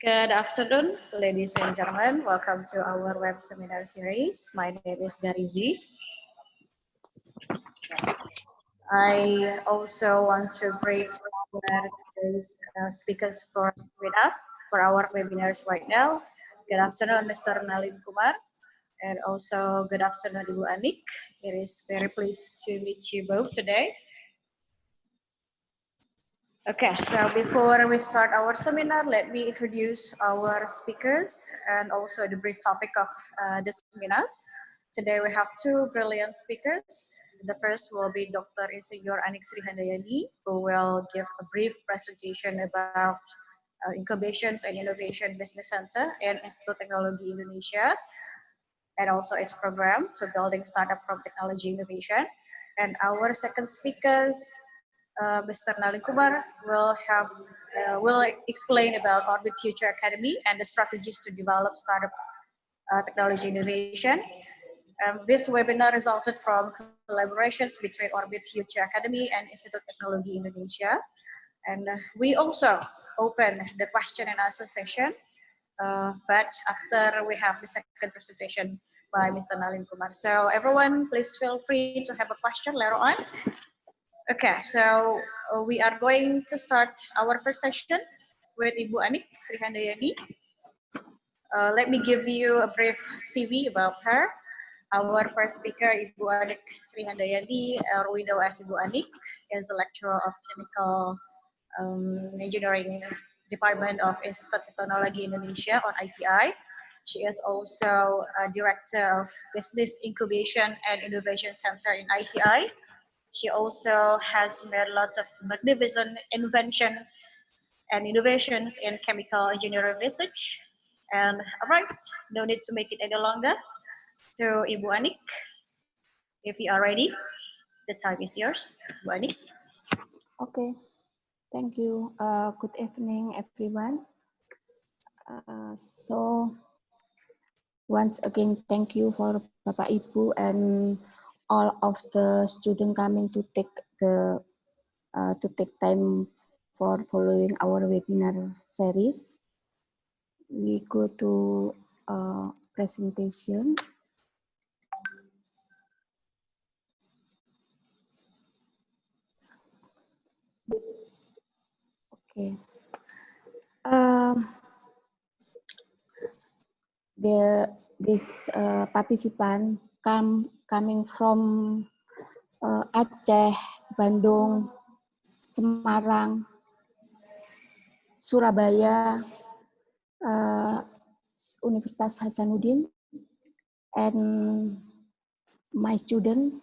Good afternoon, ladies and gentlemen. Welcome to our web seminar series. My name is Garizi. I also want to greet our today's speakers for our webinars right now. Good afternoon, Mr. Nalin Kumar, and also good afternoon, Ibu Aniek. It is very pleased to meet you both today. Okay, so before we start our seminar, let me introduce our speakers and also the brief topic of the seminar. Today we have two brilliant speakers. The first will be Dr. Insinyur Aniek Sri Handayani, who will give a brief presentation about Incubations and Innovation Business Center and Institut Teknologi Indonesia, and also its program to building startup from technology innovation. And our second speaker, Mr. Nalin Kumar, will explain about Orbit Future Academy and the strategies to develop startup technology innovation. This webinar resulted from collaborations between Orbit Future Academy and Institut Teknologi Indonesia. And we also open the question and answer session, but after we have the second presentation by Mr. Nalin Kumar. So everyone, please feel free to have a question later on. Okay, so we are going to start our first session with Ibu Aniek Sri Handayani. Let me give you a brief CV about her. Our first speaker, Ibu Aniek Sri Handayani, or we know as Ibu Aniek, is a lecturer of Chemical Engineering Department of Institut Teknologi Indonesia, or ITI. She is also a director of Business Incubation and Innovation Center in ITI. She also has made lots of magnificent inventions and innovations in chemical engineering research. And all right, no need to make it any longer. So Ibu Aniek, if you are ready, the time is yours. Ibu Aniek. Okay, thank you. Good evening, everyone. So once again, thank you for Bapak Ibu and all of the students coming to take time for following our webinar series. We go to presentation. Okay. This participant coming from Aceh, Bandung, Semarang, Surabaya, Universitas Hasanuddin, and my student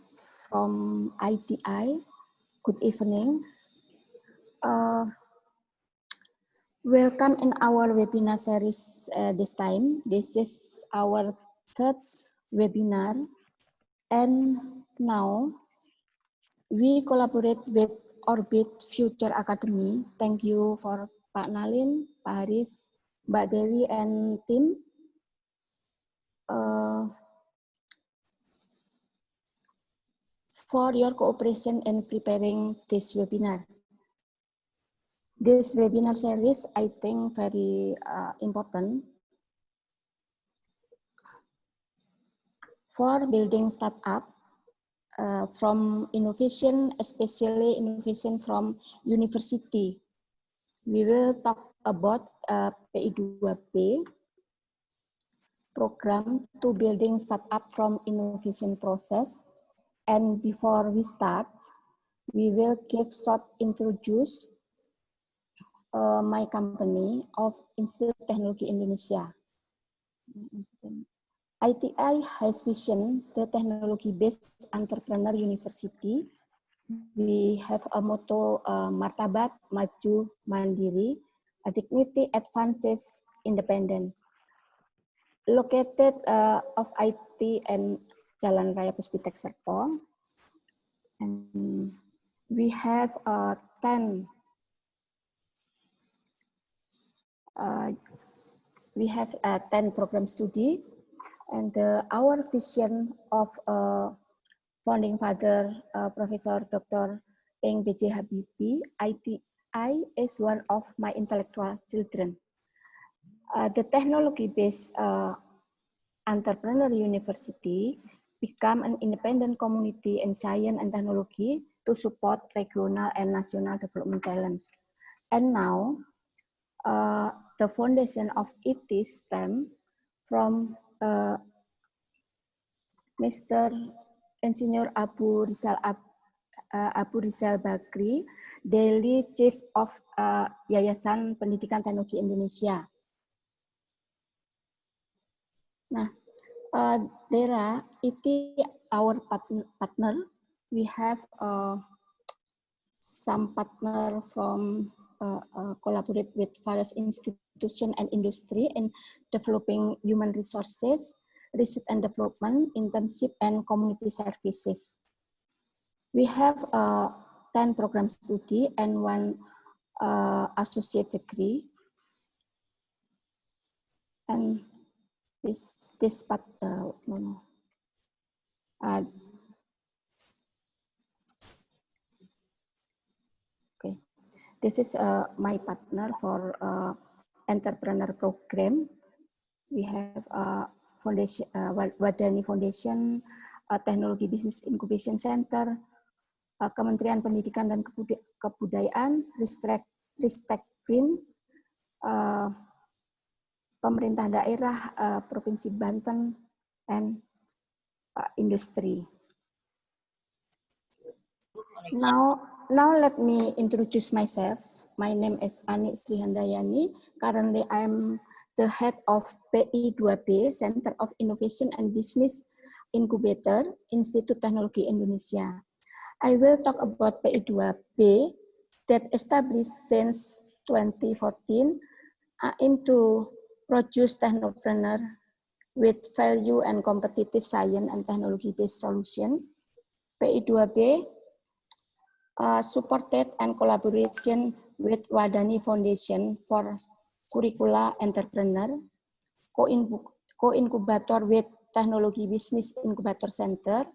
from ITI. Good evening. Welcome in our webinar series this time. This is our third webinar, and now we collaborate with Orbit Future Academy. Thank you for Pak Nalin, Pak Haris, Mbak Dewi, and team. For your cooperation in preparing this webinar. This webinar series, I think, very important for building startup from innovation, especially innovation from university. We will talk about PI2B program to building startup from innovation process. And before we start, we will give short introduce my company of Institut Teknologi Indonesia. ITI has vision, the technology-based entrepreneur university. We have a motto, Martabat, Maju, Mandiri, a dignity, advances, independent. Located of IT and Jalan Raya Puspiptek, Serpong. And we have 10 program studi, and our vision of founding father, Professor Dr. Eng B.J. Habibie, ITI is one of my intellectual children. The technology-based entrepreneur university become an independent community in science and technology to support regional and national development challenge. And now, the foundation of it stem from Mr. Engineer Abu Rizal Bakri, Daily Chief of Yayasan Pendidikan Teknologi Indonesia. Nah, Dera, itu our partner. We have some partner from collaborate with various institutions and industry in developing human resources, research and development, internship, and community services. We have 10 program study and 1 associate degree. And this part, okay, this is my partner for entrepreneur program. We have foundation, Wadani Foundation, Teknologi Bisnis Incubation Center, Kementerian Pendidikan dan Kebudayaan, Ristek Green, pemerintah daerah Provinsi Banten, and industry. Now let me introduce myself. My name is Aniek Sri Handayani. Currently, I'm the head of PI2B Center of Innovation and Business Incubator, Institut Teknologi Indonesia. I will talk about PI2B that established since 2014, aim to produce technopreneur with value and competitive science and technology-based solution. PI2B supported and collaboration with Wadani Foundation for Curricula Entrepreneur, co-incubator with Teknologi Bisnis Incubator Center,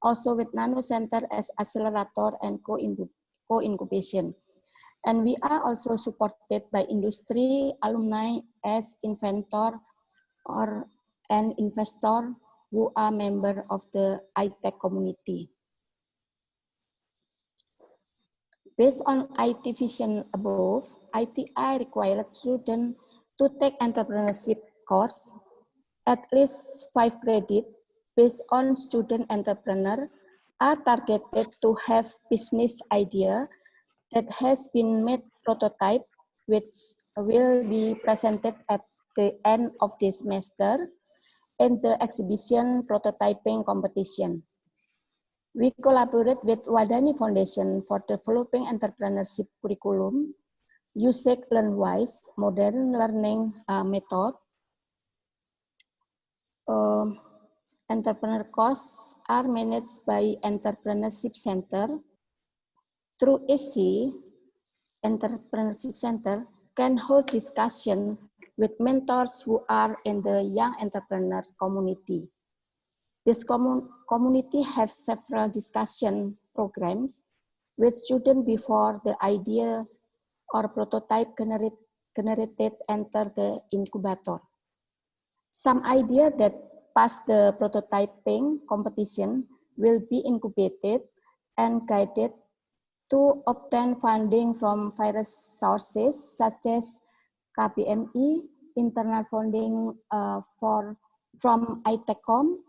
also with Nano Center as accelerator and co-incubation. And we are also supported by industry, alumni as inventor or an investor who are member of the ITech community. Based on IT vision above, ITI required students to take entrepreneurship course, at least 5 credits based on student entrepreneur are targeted to have business idea that has been made prototype, which will be presented at the end of this semester in the exhibition prototyping competition. We collaborate with Wadani Foundation for developing entrepreneurship curriculum, using LearnWise modern learning method. Entrepreneur courses are managed by Entrepreneurship Center. Through EC, Entrepreneurship Center can hold discussion with mentors who are in the young entrepreneurs community. This community has several discussion programs with students before the ideas or prototype generated enter the incubator. Some idea that pass the prototyping competition will be incubated and guided to obtain funding from various sources such as KBMI, internal funding from ITECOM,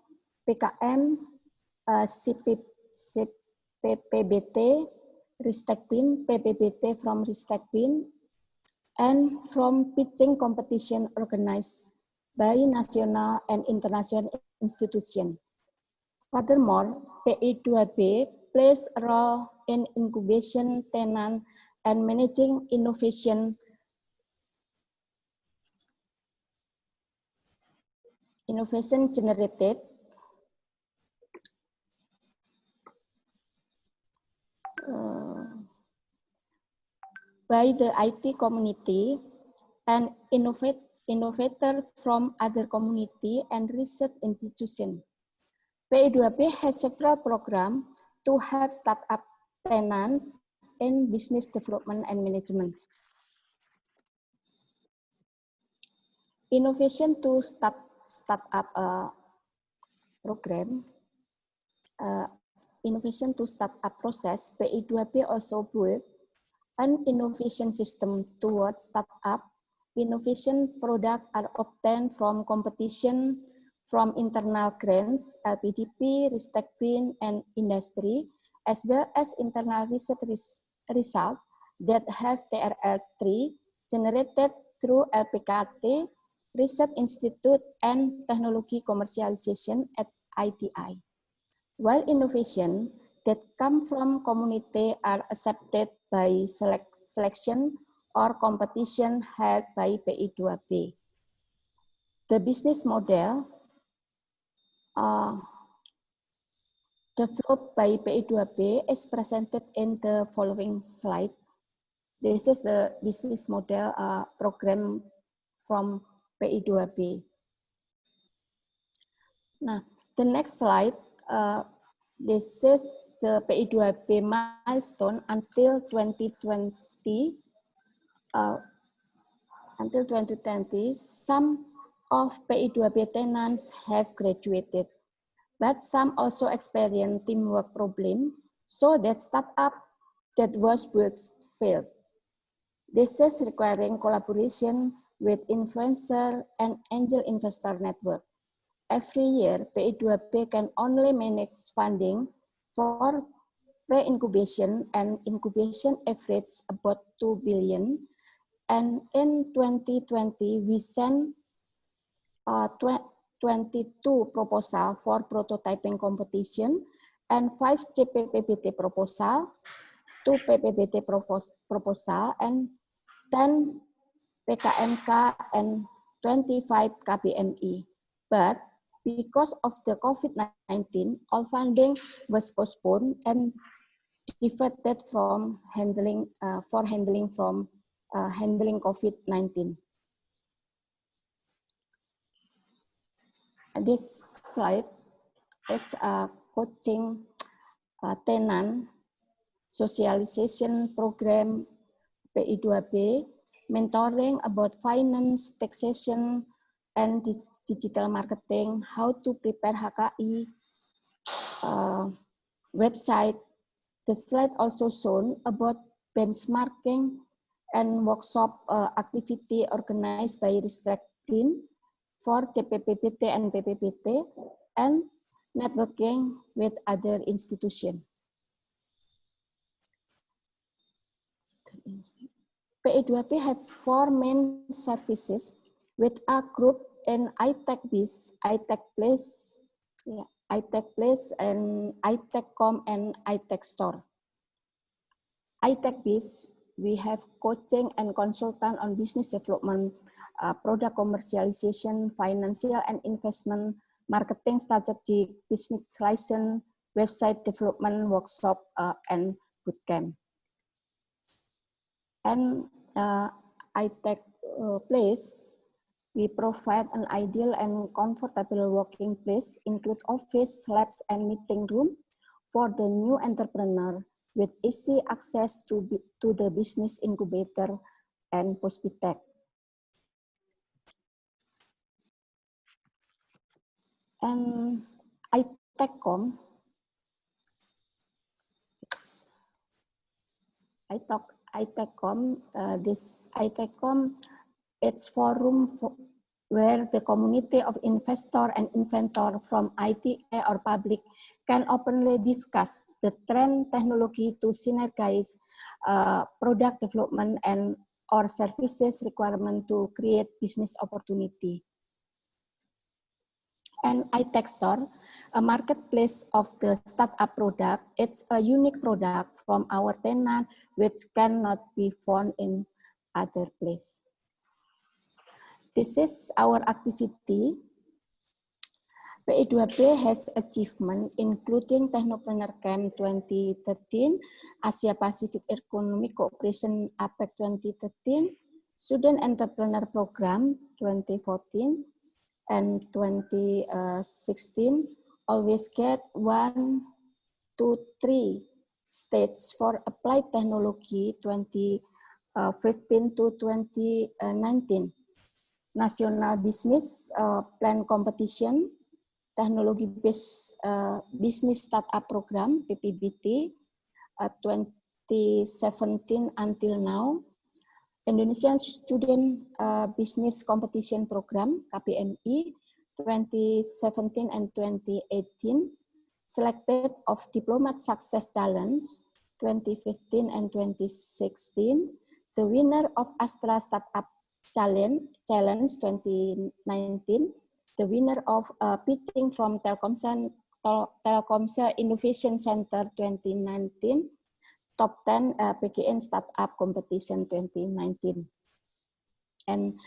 PKM, PPBT, Ristekbin, PPBT from Ristekbin, and from pitching competition organized by national and international institutions. Furthermore, PI2B plays a role in incubation, tenant, and managing innovation generated by the IT community and innovator from other community and research institutions. PI2B has several programs to help startup tenants in business development and management. Innovation to start up program, innovation to start up process, PI2B also built an innovation system towards startup. Innovation products are obtained from competition, from internal grants, LPDP, Ristekbin, and industry, as well as internal research results that have TRL3 generated through LPKT, Research Institute, and Teknologi commercialization at ITI. While innovation that come from community are accepted by selection or competition held by PI2B. The business model developed by PI2B is presented in the following slide. This is the business model program from PI2B. Now, the next slide, this is the PI2B milestone until 2020. Until 2020, some of PI2B tenants have graduated, but some also experience teamwork problem, so that startup that was built failed. This is requiring collaboration with influencer and angel investor network. Every year, PI2B can only manage funding for pre-incubation and incubation average about 2 billion. And in 2020, we sent 22 proposal for prototyping competition and 5 CPPBT proposal, 2 PPBT proposal, and 10 PKMK and 25 KBMI. But because of the COVID-19, all funding was postponed and diverted from handling handling COVID-19. This slide, it's a coaching tenant socialization program PI2B, mentoring about finance, taxation, and digital marketing, how to prepare HKI, website. The slide also shown about benchmarking and workshop activity organized by Ristekbin for CPPBT and PPBT, and networking with other institutions. PI2B have 4 main services with a group in iTechBiz, iTechPlace, iTechPlace, and iTechCom and iTechStore. iTechBiz, we have coaching and consultant on business development, product commercialization, financial and investment, marketing strategy, business license, website development, workshop, and bootcamp. And iTechPlace, we provide an ideal and comfortable working place, include office, labs, and meeting room for the new entrepreneur with easy access to the business incubator and Puspiptek. And iTechCom, this iTechCom, it's forum where the community of investor and inventor from ITI or public can openly discuss the trend technology to synergize product development and or services requirement to create business opportunity. And iTechStore, a marketplace of the startup product. It's a unique product from our tenant which cannot be found in other place. This is our activity. PI2B has achievement including Technopreneur Camp 2013, Asia Pacific Economic Cooperation APEC 2013, Student Entrepreneur Program 2014, and 2016, always get 1 to 3 states for applied technology 2015 to 2019. National Business Plan Competition, Teknologi Business Startup Program, PPBT, 2017 until now, Indonesian Student Business Competition Program, KPMI, 2017 and 2018, selected of Diplomat Success Challenge, 2015 and 2016, the winner of Astra Startup Challenge 2019, the winner of Pitching from Telkomsel Innovation Center 2019, top 10 PKN Startup Competition 2019. And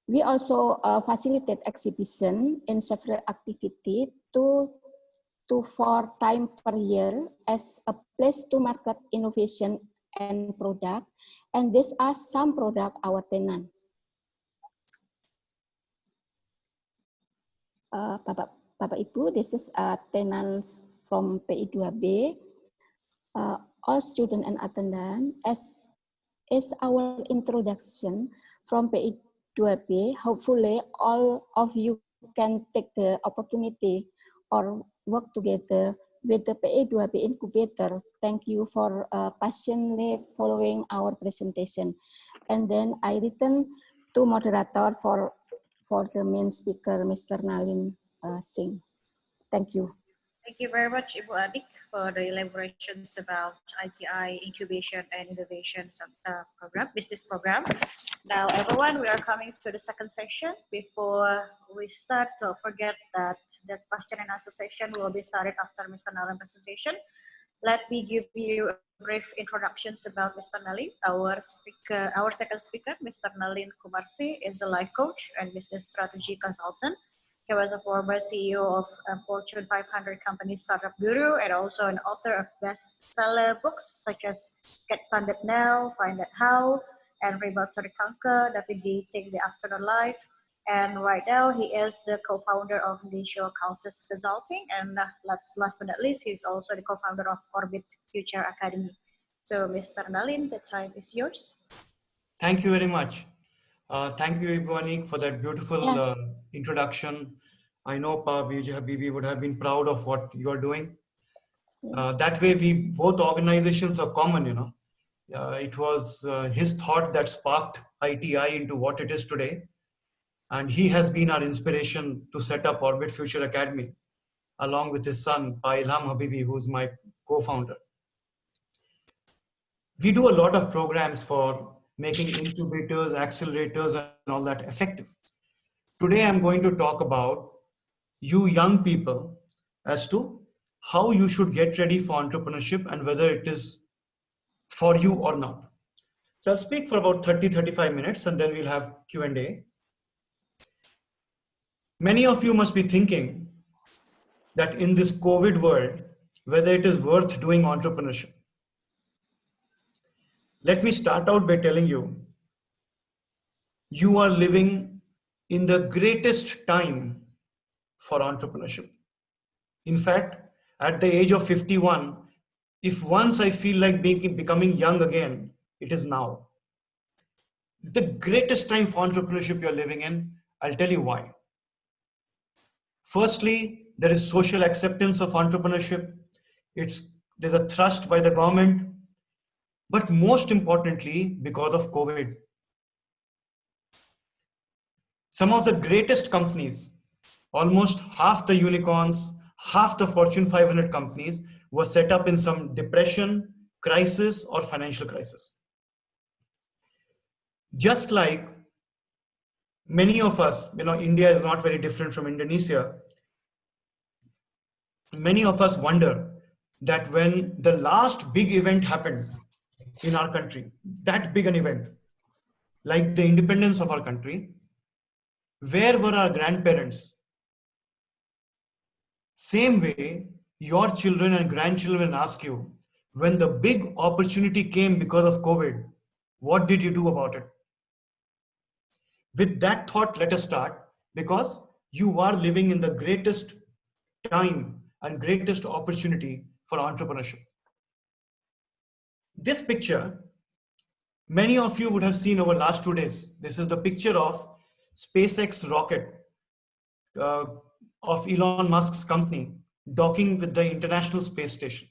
we also facilitate exhibition in several activities 2 to 4 times per year as a place to market innovation and product. And these are some product our tenant. Bapak Ibu, this is a tenant from PI2B. All student and attendant, as is our introduction from PI2B. Hopefully, all of you can take the opportunity or work together with the PI2B incubator. Thank you for patiently following our presentation. And then I return to moderator for the main speaker, Mr. Nalin Singh. Thank you. Thank you very much, Ibu Aniek, for the elaborations about ITI Incubation and Innovation program, business program. Now, everyone, we are coming to the second session. Before we start, don't forget that the question and answer session will be started after Mr. Nalin's presentation. Let me give you a brief introductions about Mr. Nalin. Our second speaker, Mr. Nalin Kumar, is a life coach and business strategy consultant. He was a former CEO of a Fortune 500 company, Startup Guru, and also an author of bestseller books such as Get Funded Now, Find Out How, and Rebound to the Conquer, Navigating the Afternoon Life. And right now, he is the co-founder of Indonesia Cultist Consulting. And last but not least, he's also the co-founder of Orbit Future Academy. So, Mr. Nalin, the time is yours. Thank you very much. Thank you, Aniek, for that beautiful introduction. I know we would have been proud of what you are doing. That way, we both organizations are common, you know. It was his thought that sparked ITI into what it is today. And he has been our inspiration to set up Orbit Future Academy, along with his son, Ilham Habibi, who's my co-founder. We do a lot of programs for making incubators, accelerators, and all that effective. Today, I'm going to talk about you young people as to how you should get ready for entrepreneurship and whether it is for you or not. So I'll speak for about 30-35 minutes and then we'll have Q&A. Many of you must be thinking that in this COVID world, whether it is worth doing entrepreneurship. Let me start out by telling you, you are living in the greatest time for entrepreneurship. In fact, at the age of 51, if once I feel like becoming young again, it is now. The greatest time for entrepreneurship you're living in, I'll tell you why. Firstly, there is social acceptance of entrepreneurship. There's a thrust by the government, but most importantly, because of COVID. Some of the greatest companies, almost half the unicorns, half the Fortune 500 companies were set up in some depression, crisis, or financial crisis. Just like many of us, you know, India is not very different from Indonesia. Many of us wonder that when the last big event happened in our country, that big an event, like the independence of our country, where were our grandparents? Same way, your children and grandchildren ask you, when the big opportunity came because of COVID, what did you do about it? With that thought, let us start, because you are living in the greatest time and greatest opportunity for entrepreneurship. This picture, many of you would have seen over the last 2 days. This is the picture of SpaceX rocket of Elon Musk's company docking with the International Space Station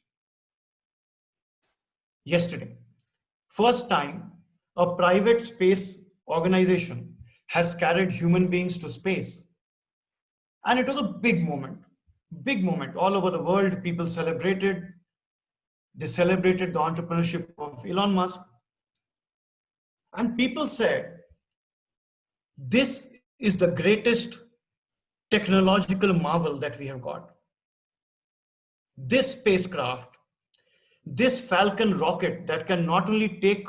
yesterday. First time a private space organization has carried human beings to space. And it was a big moment, all over the world. People celebrated. They celebrated the entrepreneurship of Elon Musk. And people said, this is the greatest technological marvel that we have got. This spacecraft, this Falcon rocket that can not only take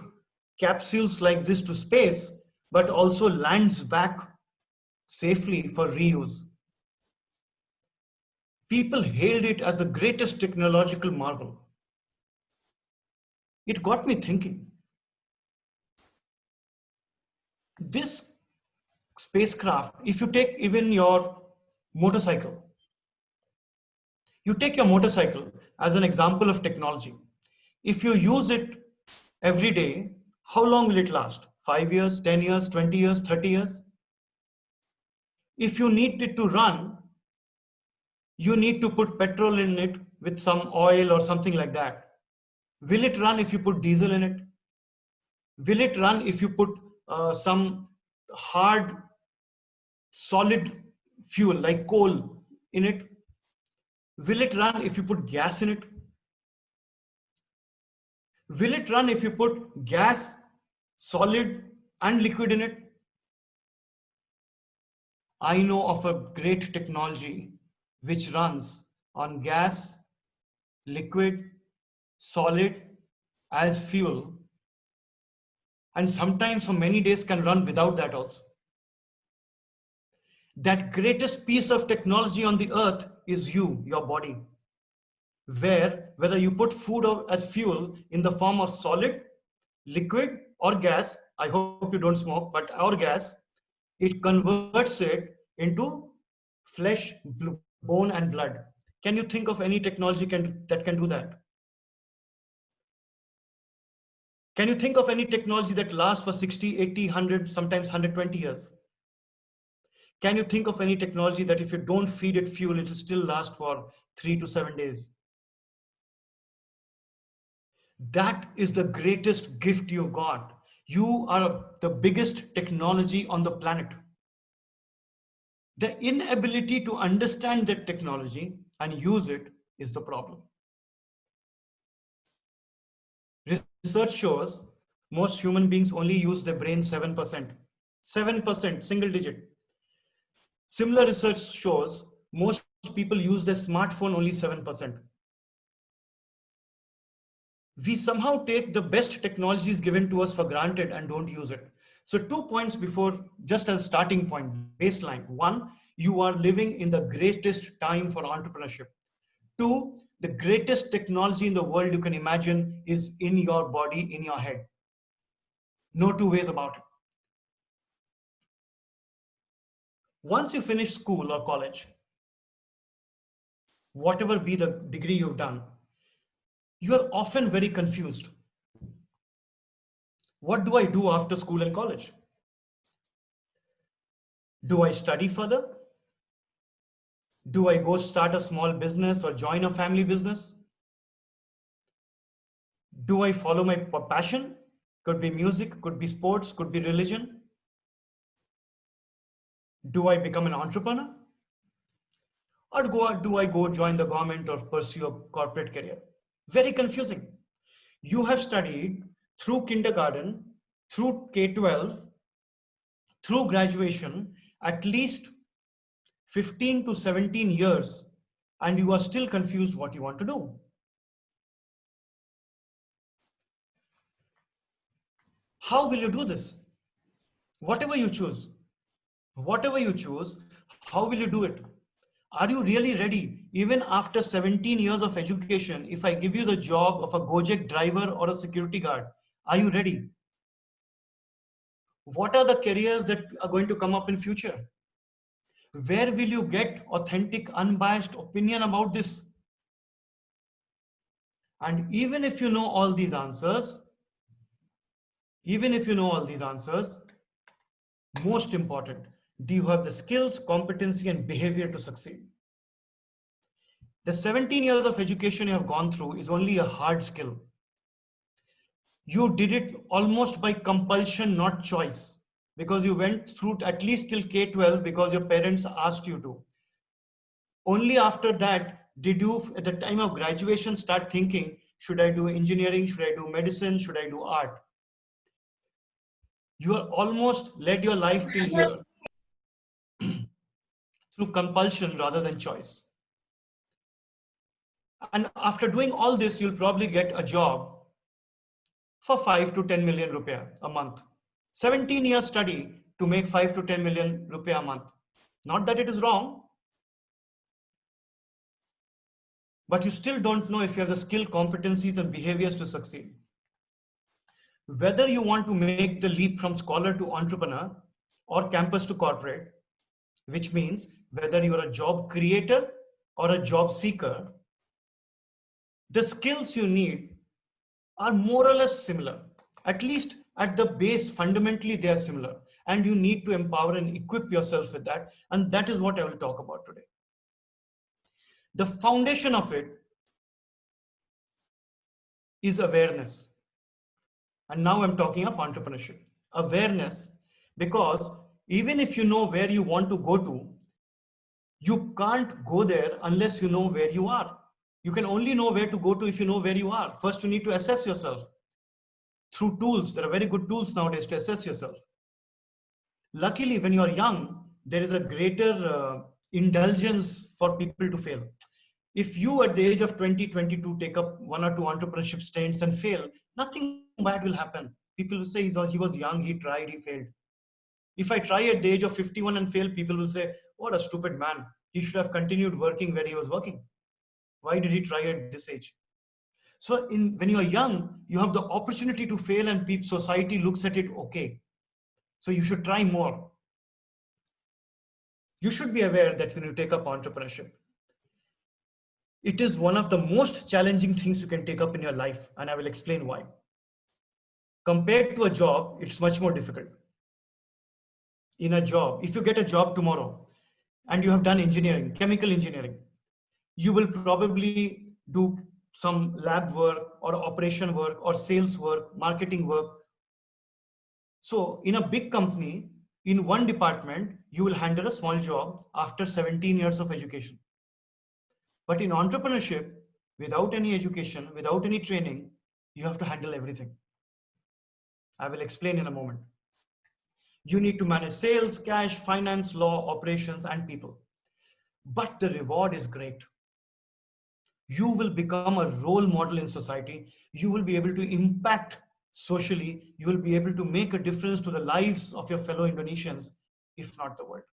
capsules like this to space, but also lands back safely for reuse. People hailed it as the greatest technological marvel. It got me thinking. This spacecraft, if you take even your motorcycle, you take your motorcycle as an example of technology. If you use it every day, how long will it last? 5 years, 10 years, 20 years, 30 years? If you need it to run, you need to put petrol in it with some oil or something like that. Will it run if you put diesel in it? Will it run if you put some hard, solid fuel like coal in it? Will it run if you put gas in it? Will it run if you put gas, solid and liquid in it? I know of a great technology which runs on gas, liquid, solid as fuel, and sometimes for many days can run without that also. That greatest piece of technology on the earth is you, your body, where whether you put food as fuel in the form of solid, liquid or gas, I hope you don't smoke, but or gas, it converts it into flesh, bone and blood. Can you think of any technology that can do that? Can you think of any technology that lasts for 60, 80, 100, sometimes 120 years? Can you think of any technology that if you don't feed it fuel, it will still last for 3 to 7 days? That is the greatest gift you've got. You are the biggest technology on the planet. The inability to understand that technology and use it is the problem. Research shows most human beings only use their brain 7%. 7%, single digit. Similar research shows most people use their smartphone only 7%. We somehow take the best technologies given to us for granted and don't use it. So 2 points before, just as starting point, baseline. 1, you are living in the greatest time for entrepreneurship. 2, the greatest technology in the world you can imagine is in your body, in your head. No two ways about it. Once you finish school or college, whatever be the degree you've done, you are often very confused. What do I do after school and college? Do I study further? Do I go start a small business or join a family business? Do I follow my passion? Could be music, could be sports, could be religion. Do I become an entrepreneur? Or do I go join the government or pursue a corporate career? Very confusing. You have studied through kindergarten, through K-12, through graduation, at least 15 to 17 years, and you are still confused what you want to do. How will you do this? Whatever you choose, how will you do it? Are you really ready? Even after 17 years of education, if I give you the job of a Gojek driver or a security guard, are you ready? What are the careers that are going to come up in future? Where will you get authentic, unbiased opinion about this? And even if you know all these answers, most important, Do you have the skills, competency, and behavior to succeed? The 17 years of education you have gone through is only a hard skill. You did it almost by compulsion, not choice, because you went through at least till K-12 because your parents asked you to. Only after that did you, at the time of graduation, start thinking, should I do engineering? Should I do medicine? Should I do art? You are almost led your life till here through compulsion rather than choice. And after doing all this, you'll probably get a job for 5 to 10 million rupiah a month. 17 years study to make 5 to 10 million rupiah a month. Not that it is wrong, but you still don't know if you have the skill, competencies, and behaviors to succeed. Whether you want to make the leap from scholar to entrepreneur or campus to corporate, which means whether you are a job creator or a job seeker, the skills you need are more or less similar. At least at the base, fundamentally, they are similar. And you need to empower and equip yourself with that. And that is what I will talk about today. The foundation of it is awareness. And now I'm talking of entrepreneurship. Awareness, because even if you know where you want to go to, you can't go there unless you know where you are. You can only know where to go to if you know where you are. First, you need to assess yourself through tools. There are very good tools nowadays to assess yourself. Luckily, when you are young, there is a greater indulgence for people to fail. If you at the age of 20, 22 take up 1 or 2 entrepreneurship stints and fail, nothing bad will happen. People will say he was young, he tried, he failed. If I try at the age of 51 and fail, people will say, what a stupid man. He should have continued working where he was working. Why did he try at this age? So when you are young, you have the opportunity to fail and society looks at it, okay. So you should try more. You should be aware that when you take up entrepreneurship, it is one of the most challenging things you can take up in your life, and I will explain why. Compared to a job, it's much more difficult. In a job, if you get a job tomorrow and you have done engineering, chemical engineering, you will probably do some lab work or operation work or sales work, marketing work. So in a big company, in one department, you will handle a small job after 17 years of education. But in entrepreneurship, without any education, without any training, you have to handle everything. I will explain in a moment. You need to manage sales, cash, finance, law, operations, and people. But the reward is great. You will become a role model in society. You will be able to impact socially. You will be able to make a difference to the lives of your fellow Indonesians, if not the world.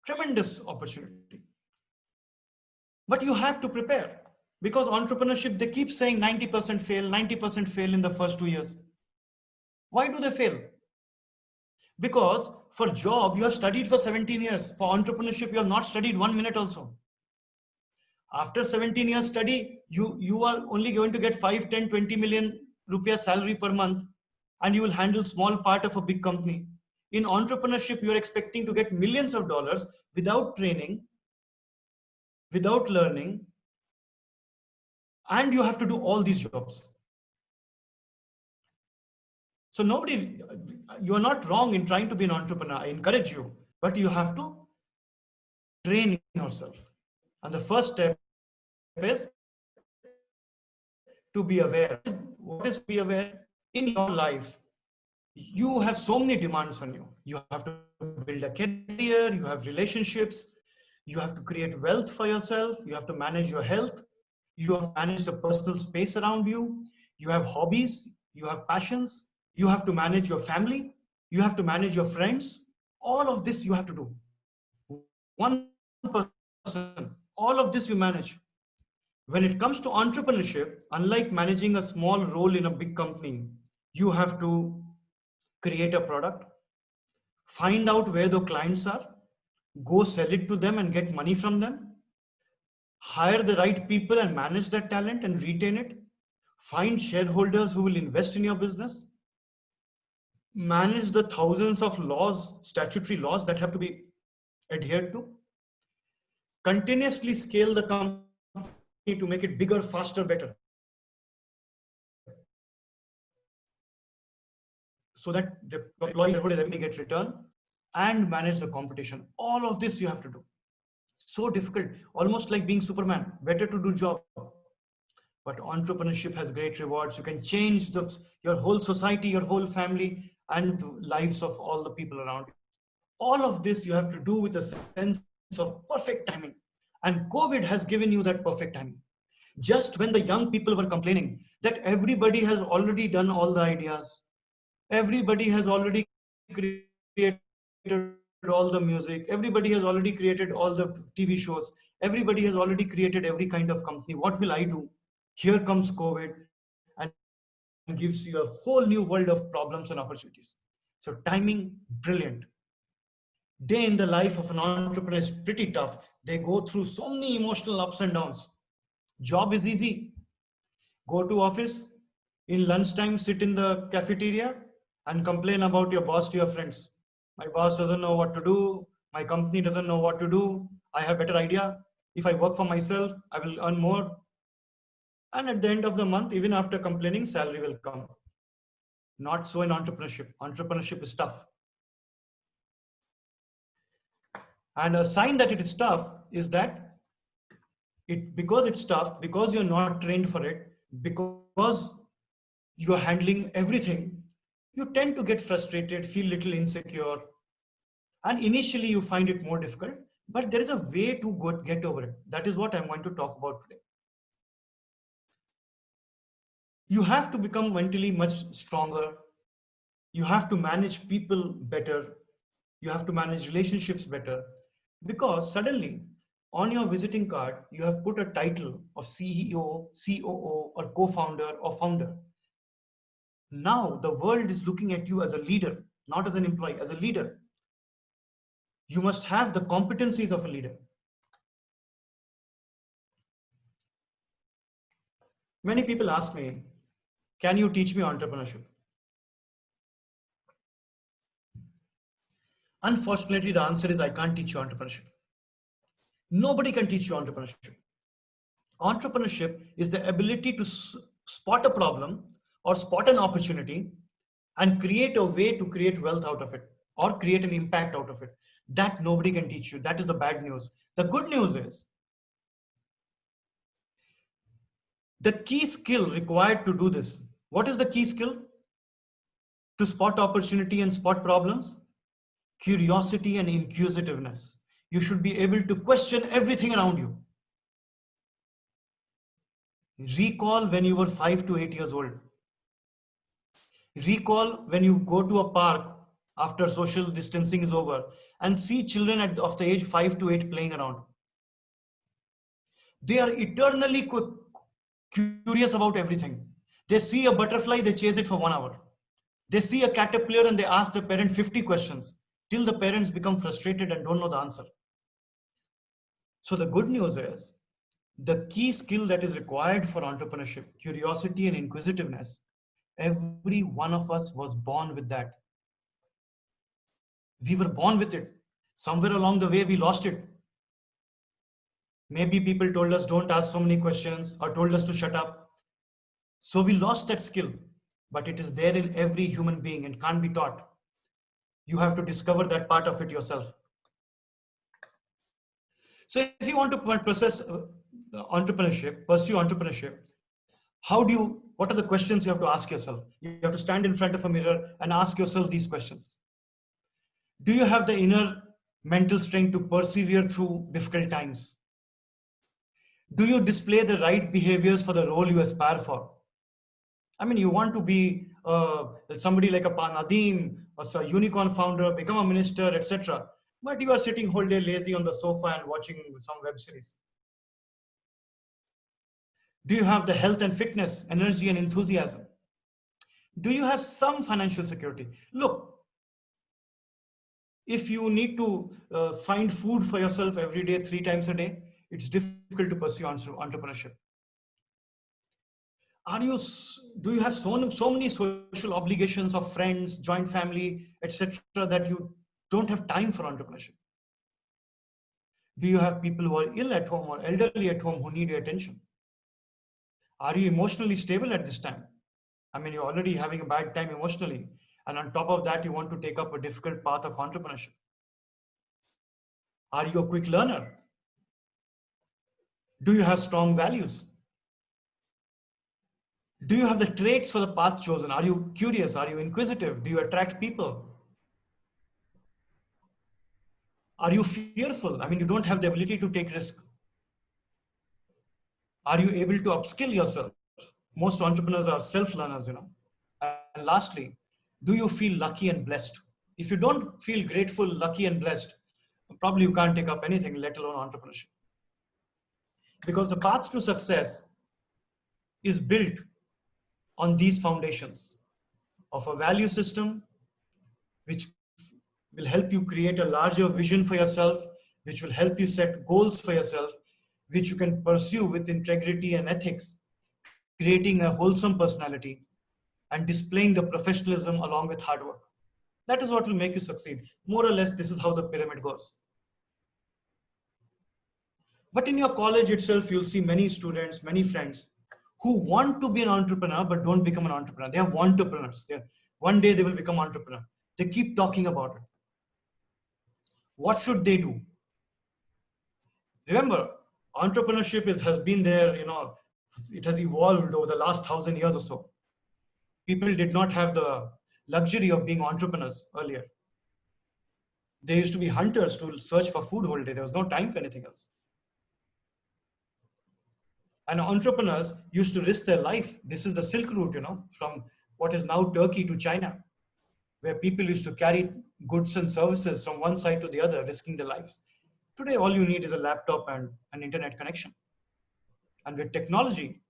Tremendous opportunity. But you have to prepare, because entrepreneurship, they keep saying 90% fail in the first 2 years. Why do they fail? Because for job, you have studied for 17 years. For entrepreneurship, you have not studied 1 minute also. After 17 years study, you are only going to get 5, 10, 20 million rupiah salary per month, and you will handle small part of a big company. In entrepreneurship, you are expecting to get millions of dollars without training, without learning, and you have to do all these jobs. So you are not wrong in trying to be an entrepreneur. I encourage you, but you have to train yourself. And the first step is to be aware. What is to be aware? In your life, you have so many demands on you. You have to build a career, you have relationships, you have to create wealth for yourself, you have to manage your health, you have to manage the personal space around you, you have hobbies, you have passions, you have to manage your family, you have to manage your friends. All of this you have to do. One person, all of this you manage. When it comes to entrepreneurship, unlike managing a small role in a big company, you have to create a product, find out where the clients are, go sell it to them and get money from them, hire the right people and manage that talent and retain it, find shareholders who will invest in your business, manage the thousands of laws, statutory laws that have to be adhered to, continuously scale the company to make it bigger, faster, better, so that the employee shareholders everybody gets return, and manage the competition. All of this you have to do. So difficult, almost like being Superman. Better to do job. But entrepreneurship has great rewards. You can change your whole society, your whole family, and the lives of all the people around you. All of this you have to do with a sense of perfect timing. And COVID has given you that perfect timing. Just when the young people were complaining that everybody has already done all the ideas, everybody has already created all the music, everybody has already created all the TV shows, everybody has already created every kind of company, what will I do? Here comes COVID and gives you a whole new world of problems and opportunities. So timing, brilliant. Day in the life of an entrepreneur is pretty tough. They go through so many emotional ups and downs. Job is easy. Go to office, in lunchtime sit in the cafeteria and complain about your boss to your friends. My boss doesn't know what to do, my company doesn't know what to do, I have better idea. If I work for myself, I will earn more. And at the end of the month, even after complaining, salary will come. Not so in entrepreneurship. Entrepreneurship is tough. And a sign that it is tough is that because it's tough, because you're not trained for it, because you're handling everything, you tend to get frustrated, feel little insecure, and initially you find it more difficult. But there is a way to get over it. That is what I'm going to talk about today. You have to become mentally much stronger. You have to manage people better. You have to manage relationships better. Because suddenly, on your visiting card, you have put a title of CEO, COO, or co-founder or founder. Now the world is looking at you as a leader, not as an employee, as a leader. You must have the competencies of a leader. Many people ask me, can you teach me entrepreneurship? Unfortunately, the answer is I can't teach you entrepreneurship. Nobody can teach you entrepreneurship. Entrepreneurship is the ability to spot a problem or spot an opportunity and create a way to create wealth out of it or create an impact out of it. That nobody can teach you. That is the bad news. The good news is the key skill required to do this. What is the key skill? To spot opportunity and spot problems? Curiosity and inquisitiveness. You should be able to question everything around you. Recall when you were 5 to 8 years old. Recall when you go to a park after social distancing is over and see children of the age 5 to 8 playing around. They are eternally curious about everything. They see a butterfly, they chase it for 1 hour. They see a caterpillar and they ask the parent 50 questions till the parents become frustrated and don't know the answer. So the good news is the key skill that is required for entrepreneurship, curiosity and inquisitiveness, every one of us was born with that. We were born with it. Somewhere along the way, we lost it. Maybe people told us don't ask so many questions or told us to shut up. So we lost that skill, but it is there in every human being and can't be taught. You have to discover that part of it yourself. So if you want to pursue entrepreneurship, what are the questions you have to ask yourself? You have to stand in front of a mirror and ask yourself these questions. Do you have the inner mental strength to persevere through difficult times? Do you display the right behaviors for the role you aspire for? I mean, you want to be somebody like a Nadeem, a unicorn founder, become a minister, etc. But you are sitting whole day lazy on the sofa and watching some web series. Do you have the health and fitness, energy and enthusiasm? Do you have some financial security? Look, if you need to find food for yourself every day, 3 times a day, it's difficult to pursue entrepreneurship. Do you have so many social obligations of friends, joint family, etc., that you don't have time for entrepreneurship? Do you have people who are ill at home or elderly at home who need your attention? Are you emotionally stable at this time? I mean, you're already having a bad time emotionally, and on top of that, you want to take up a difficult path of entrepreneurship. Are you a quick learner? Do you have strong values? Do you have the traits for the path chosen? Are you curious? Are you inquisitive? Do you attract people? Are you fearful? I mean, you don't have the ability to take risk. Are you able to upskill yourself? Most entrepreneurs are self-learners, And lastly, do you feel lucky and blessed? If you don't feel grateful, lucky and blessed, probably you can't take up anything, let alone entrepreneurship. Because the path to success is built on these foundations of a value system, which will help you create a larger vision for yourself, which will help you set goals for yourself, which you can pursue with integrity and ethics, creating a wholesome personality, and displaying the professionalism along with hard work. That is what will make you succeed. More or less, this is how the pyramid goes. But in your college itself, you'll see many students, many friends who want to be an entrepreneur but don't become an entrepreneur. They are entrepreneurs. One day they will become entrepreneur. They keep talking about it. What should they do? Remember, entrepreneurship has been there, it has evolved over the last 1,000 years or so. People did not have the luxury of being entrepreneurs earlier. They used to be hunters to search for food whole day. There was no time for anything else. And entrepreneurs used to risk their life. This is the Silk Route, from what is now Turkey to China, where people used to carry goods and services from one side to the other, risking their lives. Today, all you need is a laptop and an internet connection. And with technology,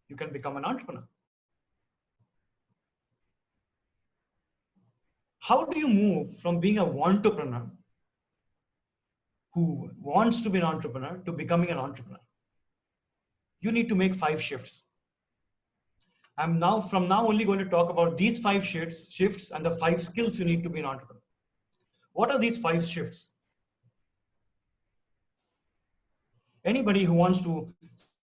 you can become an entrepreneur. How do you move from being a entrepreneur who wants to be an entrepreneur to becoming an entrepreneur? You need to make 5 shifts. I'm now from now only going to talk about these 5 shifts and the 5 skills you need to be an entrepreneur. What are these 5 shifts? Anybody who wants to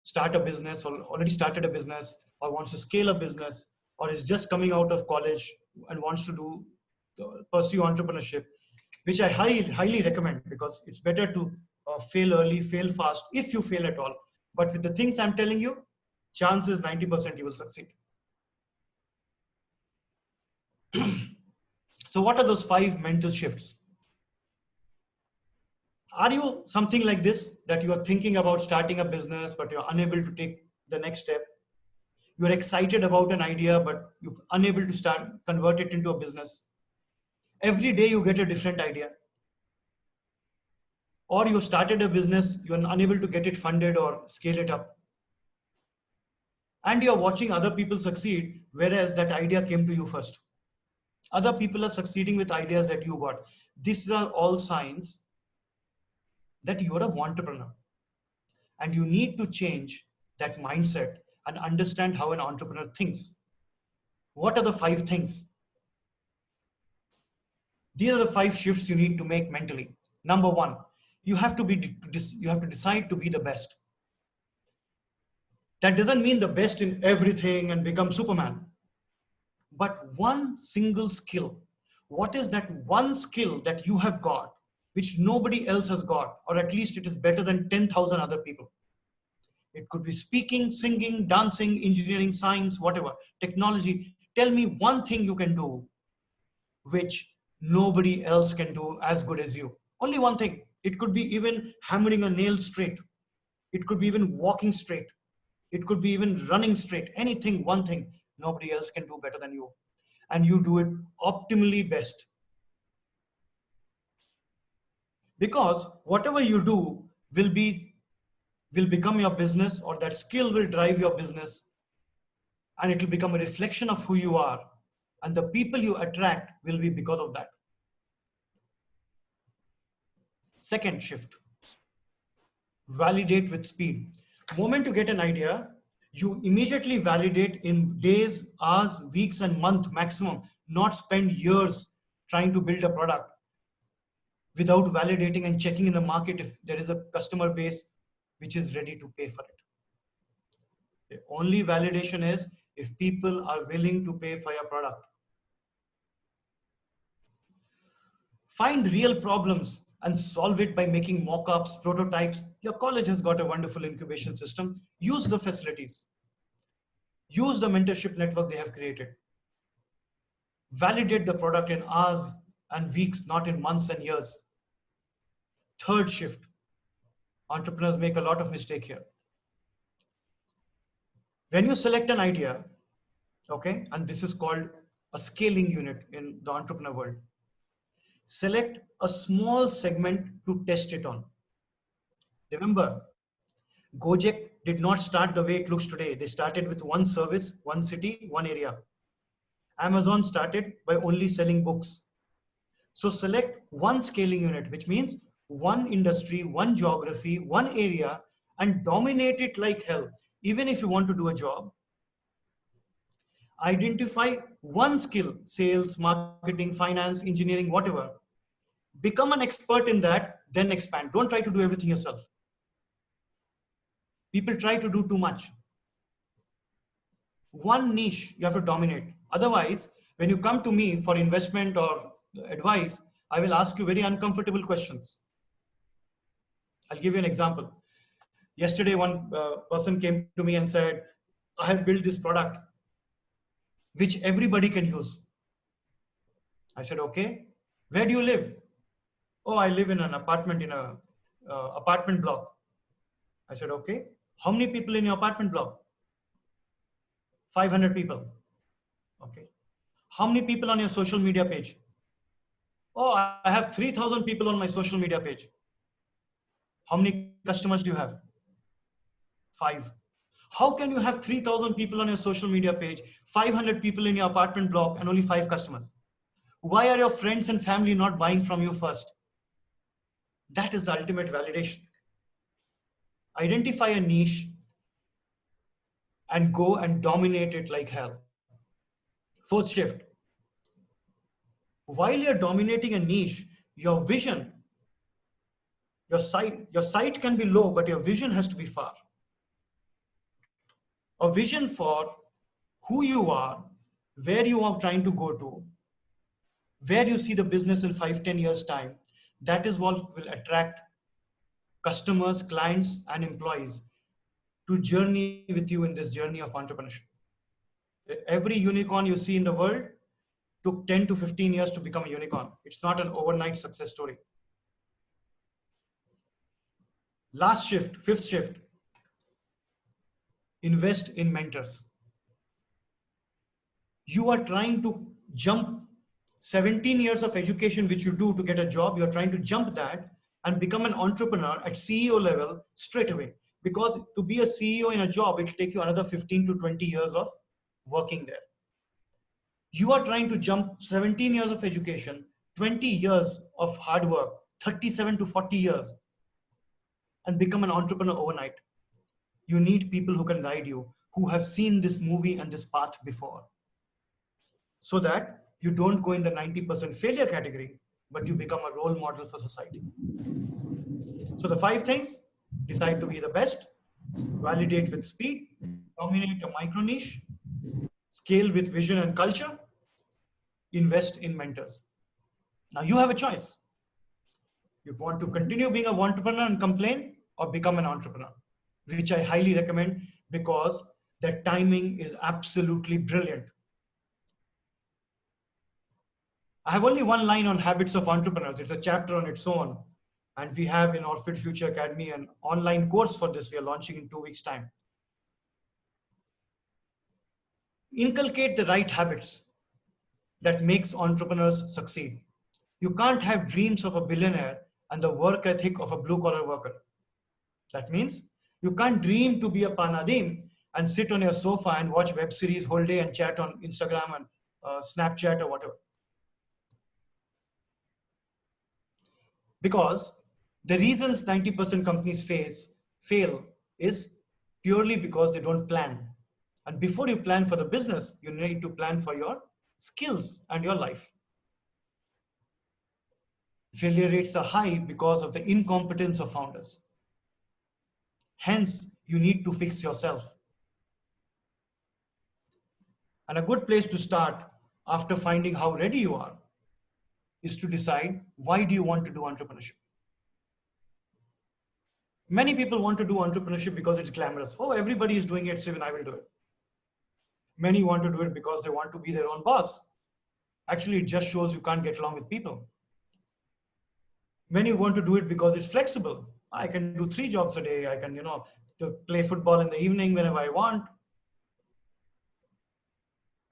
start a business or already started a business or wants to scale a business or is just coming out of college and wants to pursue entrepreneurship, which I highly recommend, because it's better to fail early, fail fast if you fail at all. But with the things I'm telling you, chances 90% you will succeed. So what are those 5 mental shifts? Are you something like this, that you are thinking about starting a business, but you're unable to take the next step? You're excited about an idea, but you're unable to convert it into a business. Every day you get a different idea. Or you started a business, you're unable to get it funded or scale it up. And you're watching other people succeed, whereas that idea came to you first. Other people are succeeding with ideas that you got. These are all signs that you're an entrepreneur. And you need to change that mindset and understand how an entrepreneur thinks. What are the 5 things? These are the 5 shifts you need to make mentally. Number 1, you have to decide to be the best. That doesn't mean the best in everything and become Superman. But one single skill. What is that one skill that you have got, which nobody else has got, or at least it is better than 10,000 other people? It could be speaking, singing, dancing, engineering, science, whatever, technology. Tell me one thing you can do which nobody else can do as good as you. Only one thing. It could be even hammering a nail straight. It could be even walking straight. It could be even running straight. Anything, one thing, nobody else can do better than you. And you do it optimally best. Because whatever you do will become your business, or that skill will drive your business, and it will become a reflection of who you are. And the people you attract will be because of that. Second shift, validate with speed. The moment you get an idea, You immediately validate in days, hours, weeks, and months maximum, not spend years trying to build a product without validating and checking in the market if there is a customer base which is ready to pay for it. The only validation is if people are willing to pay for your product. Find real problems and solve it by making mock-ups, prototypes. Your college has got a wonderful incubation system. Use the facilities. Use the mentorship network they have created. Validate the product in hours and weeks, not in months and years. Third shift. Entrepreneurs make a lot of mistake here. When you select an idea, okay, and this is called a scaling unit in the entrepreneur world, select a small segment to test it on. Remember, Gojek did not start the way it looks today. They started with one service, one city, one area. Amazon started by only selling books. So select one scaling unit, which means one industry, one geography, one area, and dominate it like hell. Even if you want to do a job, identify one skill, sales, marketing, finance, engineering, whatever. Become an expert in that, then expand. Don't try to do everything yourself. People try to do too much. One niche you have to dominate. Otherwise, when you come to me for investment or advice, I will ask you very uncomfortable questions. I'll give you an example. Yesterday, one person came to me and said, I have built this product which everybody can use. I said, okay, where do you live? Oh, I live in an apartment in a apartment block. I said, okay, how many people in your apartment block? 500 people. Okay. How many people on your social media page? Oh, I have 3,000 people on my social media page. How many customers do you have? 5. How can you have 3,000 people on your social media page, 500 people in your apartment block, and only 5 customers? Why are your friends and family not buying from you first? That is the ultimate validation. Identify a niche and go and dominate it like hell. Fourth shift. While you're dominating a niche, your vision, your sight can be low, but your vision has to be far. A vision for who you are, where you are trying to go to, where you see the business in 5-10 years time. That is what will attract customers, clients, and employees to journey with you in this journey of entrepreneurship. Every unicorn you see in the world took 10 to 15 years to become a unicorn. It's not an overnight success story. Last shift, fifth shift, invest in mentors. You are trying to jump 17 years of education, which you do to get a job. You're trying to jump that and become an entrepreneur at CEO level straight away. Because to be a CEO in a job, it will take you another 15 to 20 years of working there. You are trying to jump 17 years of education, 20 years of hard work, 37 to 40 years, and become an entrepreneur overnight. You need people who can guide you, who have seen this movie and this path before, so that you don't go in the 90% failure category, but you become a role model for society. So the 5 things: decide to be the best, validate with speed, dominate a micro niche, scale with vision and culture, invest in mentors. Now you have a choice. You want to continue being an entrepreneur and complain, or become an entrepreneur, which I highly recommend because the timing is absolutely brilliant. I have only one line on habits of entrepreneurs. It's a chapter on its own. And we have in Orchid Future Academy an online course for this. We are launching in 2 weeks' time. Inculcate the right habits that makes entrepreneurs succeed. You can't have dreams of a billionaire and the work ethic of a blue-collar worker. That means you can't dream to be a Panadim and sit on your sofa and watch web series whole day and chat on Instagram and Snapchat or whatever. Because the reasons 90% companies fail is purely because they don't plan. And before you plan for the business, you need to plan for your skills and your life. Failure rates are high because of the incompetence of founders. Hence, you need to fix yourself. And a good place to start after finding how ready you are is to decide, why do you want to do entrepreneurship? Many people want to do entrepreneurship because it's glamorous. Oh, everybody is doing it, so even I will do it. Many want to do it because they want to be their own boss. Actually, it just shows you can't get along with people. Many want to do it because it's flexible. I can do 3 jobs a day. I can, to play football in the evening whenever I want.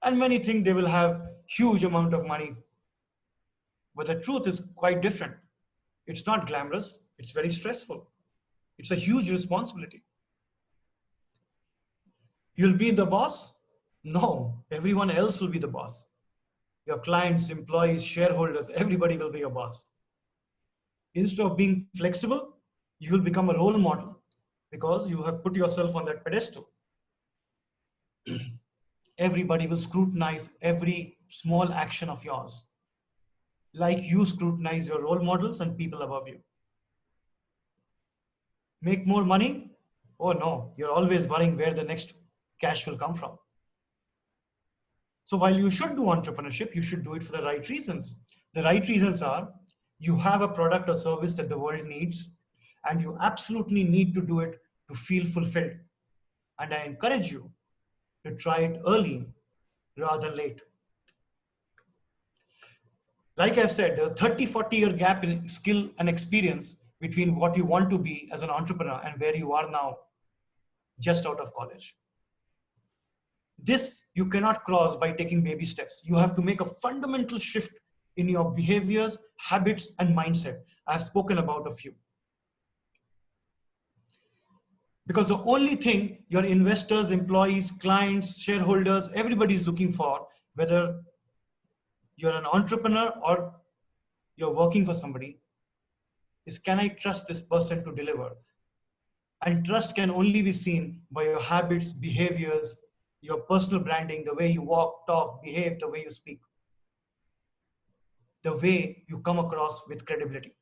And many think they will have huge amount of money. But the truth is quite different. It's not glamorous. It's very stressful. It's a huge responsibility. You'll be the boss? No, everyone else will be the boss. Your clients, employees, shareholders, everybody will be your boss. Instead of being flexible, you will become a role model because you have put yourself on that pedestal. Everybody will scrutinize every small action of yours, like you scrutinize your role models and people above you. Make more money? Oh no, you're always worrying where the next cash will come from. So while you should do entrepreneurship, you should do it for the right reasons. The right reasons are, you have a product or service that the world needs, and you absolutely need to do it to feel fulfilled. And I encourage you to try it early rather than late. Like I've said, the 30, 40-year gap in skill and experience between what you want to be as an entrepreneur and where you are now, just out of college. This you cannot cross by taking baby steps. You have to make a fundamental shift in your behaviors, habits, and mindset. I've spoken about a few. Because the only thing your investors, employees, clients, shareholders, everybody is looking for, whether you're an entrepreneur or you're working for somebody, is, can I trust this person to deliver? And trust can only be seen by your habits, behaviors, your personal branding, the way you walk, talk, behave, the way you speak, the way you come across with credibility.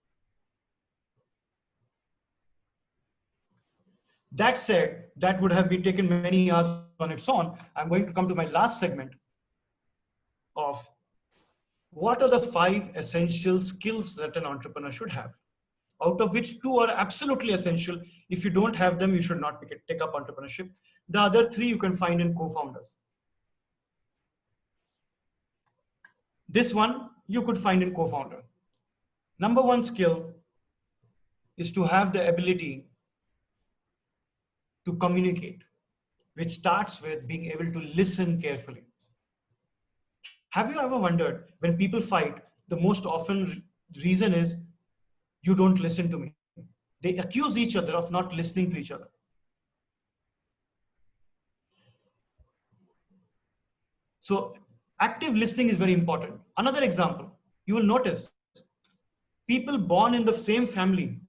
That said, that would have been taken many hours on its own. I'm going to come to my last segment of what are the 5 essential skills that an entrepreneur should have, out of which 2 are absolutely essential. If you don't have them, you should not take up entrepreneurship. The other 3 you can find in co-founders. This one you could find in co-founder. Number 1 skill is to have the ability to communicate, which starts with being able to listen carefully. Have you ever wondered, when people fight, the most often reason is, you don't listen to me. They accuse each other of not listening to each other. So active listening is very important. Another example, you will notice people born in the same family,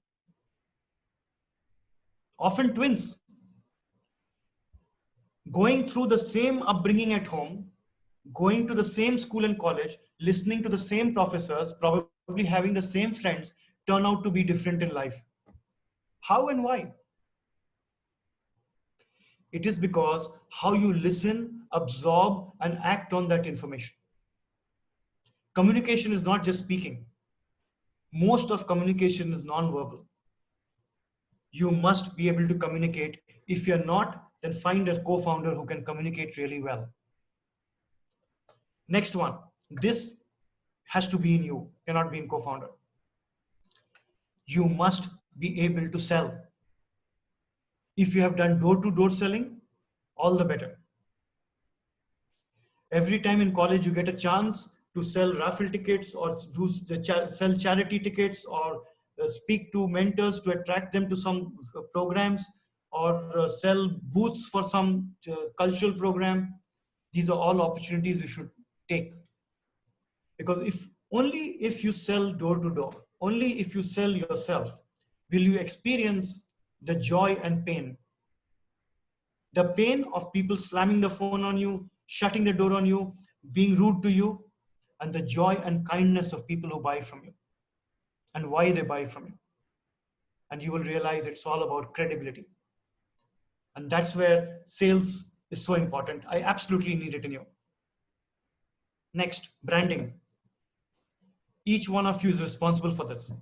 often twins, going through the same upbringing at home, going to the same school and college, listening to the same professors, probably having the same friends, turn out to be different in life. How and why? It is because how you listen, absorb, and act on that information. Communication is not just speaking. Most of communication is non-verbal. You must be able to communicate. If you're not, then find a co-founder who can communicate really well. Next one, this has to be in you, cannot be in co-founder. You must be able to sell. If you have done door-to-door selling, all the better. Every time in college you get a chance to sell raffle tickets or sell charity tickets or speak to mentors to attract them to some programs or sell booths for some cultural program. These are all opportunities you should take. Because only if you sell door to door, only if you sell yourself, will you experience the joy and pain The pain of people slamming the phone on you, shutting the door on you, being rude to you, and the joy and kindness of people who buy from you and why they buy from you. And you will realize it's all about credibility. And that's where sales is so important. I absolutely need it in you. Next, branding. Each one of you is responsible for this.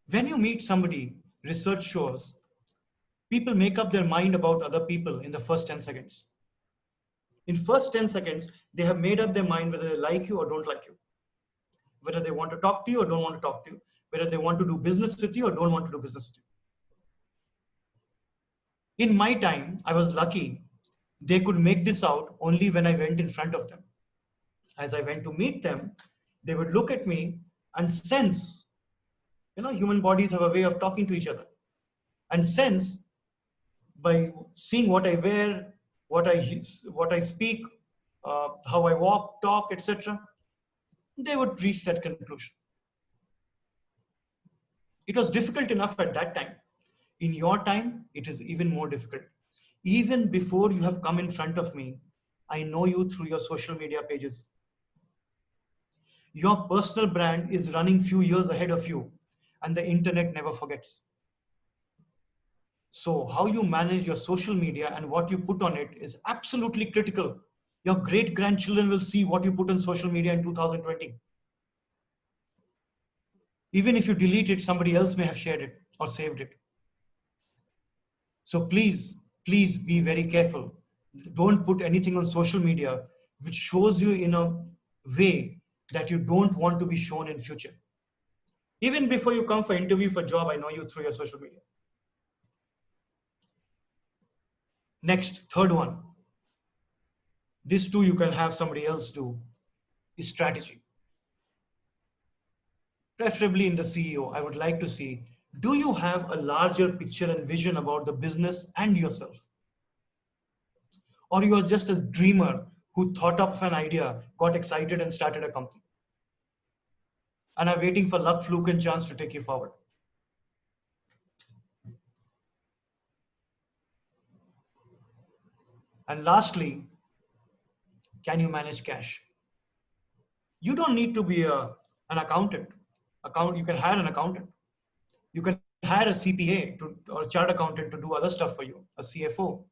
When you meet somebody, research shows people make up their mind about other people in the first 10 seconds. In first 10 seconds, they have made up their mind whether they like you or don't like you, whether they want to talk to you or don't want to talk to you, whether they want to do business with you or don't want to do business with you. In my time, I was lucky. They could make this out only when I went in front of them. As I went to meet them, they would look at me and sense, human bodies have a way of talking to each other, and sense by seeing what I wear, what I speak, how I walk, talk, etc. They would reach that conclusion. It was difficult enough at that time. In your time, it is even more difficult. Even before you have come in front of me, I know you through your social media pages. Your personal brand is running few years ahead of you, and the internet never forgets. So how you manage your social media and what you put on it is absolutely critical. Your great-grandchildren will see what you put on social media in 2020. Even if you delete it, somebody else may have shared it or saved it. So please be very careful. Don't put anything on social media which shows you in a way that you don't want to be shown in future. Even before you come for interview for job, I know you through your social media. Next, third one. This too you can have somebody else do, is strategy. Preferably in the CEO, I would like to see, do you have a larger picture and vision about the business and yourself? Or you are just a dreamer who thought up an idea, got excited and started a company, and are waiting for luck, fluke and chance to take you forward? And lastly, can you manage cash? You don't need to be an accountant. You can hire an accountant. You can hire a CPA or a chartered accountant to do other stuff for you, a CFO.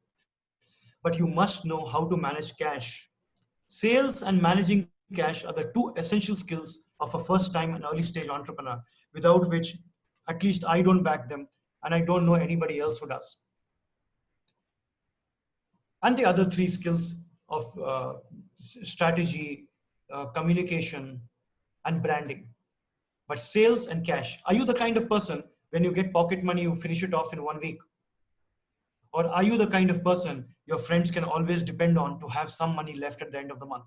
But you must know how to manage cash. Sales and managing cash are the two essential skills of a first-time and early-stage entrepreneur, without which at least I don't back them, and I don't know anybody else who does. And the other three skills of strategy, communication, and branding. But sales and cash, are you the kind of person when you get pocket money, you finish it off in 1 week? Or are you the kind of person your friends can always depend on to have some money left at the end of the month?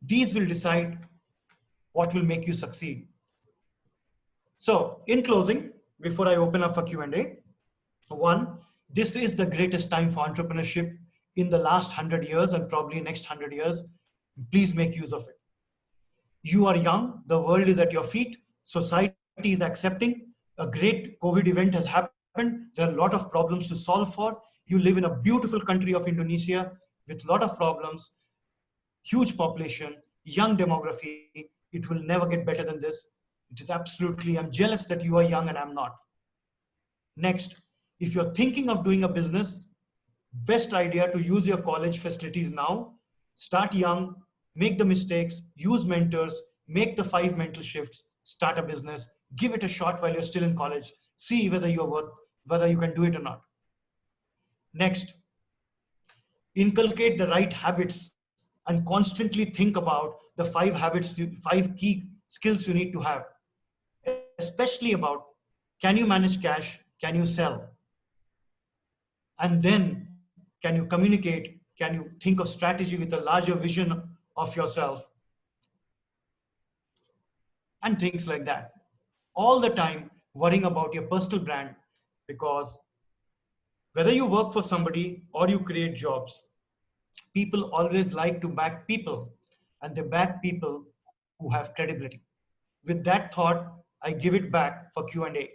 These will decide what will make you succeed. So in closing, before I open up for Q&A, one, this is the greatest time for entrepreneurship in the last 100 years and probably next 100 years. Please make use of it. You are young, the world is at your feet, society is accepting, a great COVID event has happened, there are a lot of problems to solve for. You live in a beautiful country of Indonesia with a lot of problems, huge population, young demography. It will never get better than this. It is absolutely, I'm jealous that you are young and I'm not. Next, if you're thinking of doing a business, best idea to use your college facilities now. Start young, make the mistakes, use mentors, make the 5 mental shifts, start a business, give it a shot while you're still in college, see whether you can do it or not. Next, inculcate the right habits and constantly think about the 5 key skills you need to have, especially about, can you manage cash? Can you sell? And then can you communicate? Can you think of strategy with a larger vision of yourself? And things like that. All the time worrying about your personal brand, because whether you work for somebody or you create jobs, people always like to back people, and they back people who have credibility. With that thought, I give it back for Q&A.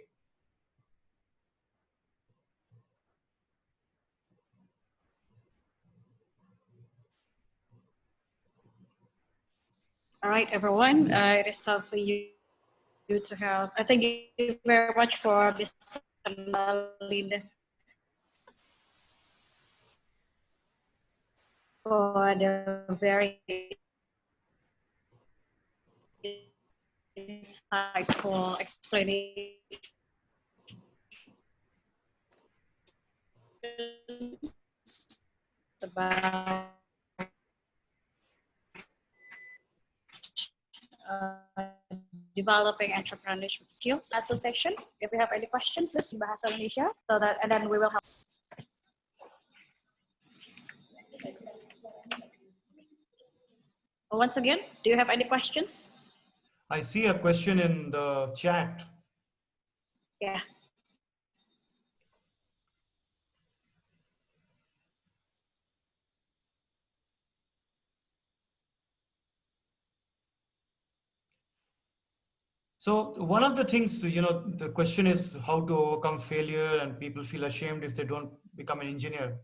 All right, everyone. It is time for you to have. I thank you very much for Mr. Nalin for the very insightful explanation about developing entrepreneurship skills. As a section, if you have any question, please in Bahasa Indonesia, so that and then we will have. Once again, do you have any questions? I see a question in the chat. Yeah. So one of the things, the question is how to overcome failure, and people feel ashamed if they don't become an engineer.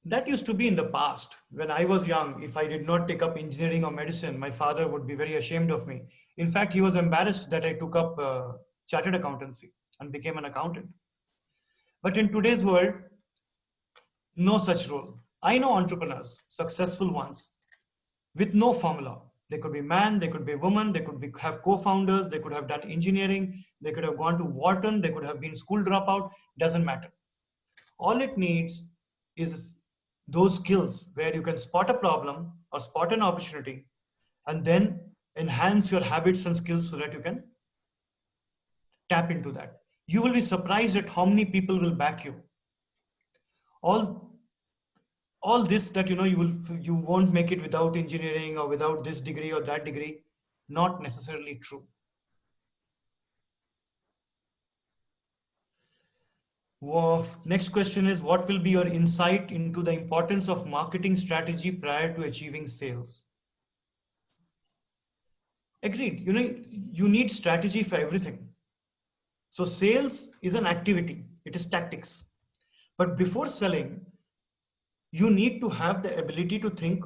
That used to be in the past. When I was young, if I did not take up engineering or medicine, my father would be very ashamed of me. In fact, he was embarrassed that I took up chartered accountancy and became an accountant. But in today's world, no such rule. I know entrepreneurs, successful ones, with no formula. They could be man, they could be woman, they could have co-founders, they could have done engineering, they could have gone to Wharton, they could have been school dropout, doesn't matter. All it needs is those skills where you can spot a problem or spot an opportunity and then enhance your habits and skills so that you can tap into that. You will be surprised at how many people will back you. All this that you won't make it without engineering or without this degree or that degree, not necessarily true. Well, next question is, what will be your insight into the importance of marketing strategy prior to achieving sales? Agreed. You need strategy for everything. So sales is an activity, it is tactics. But before selling, you need to have the ability to think,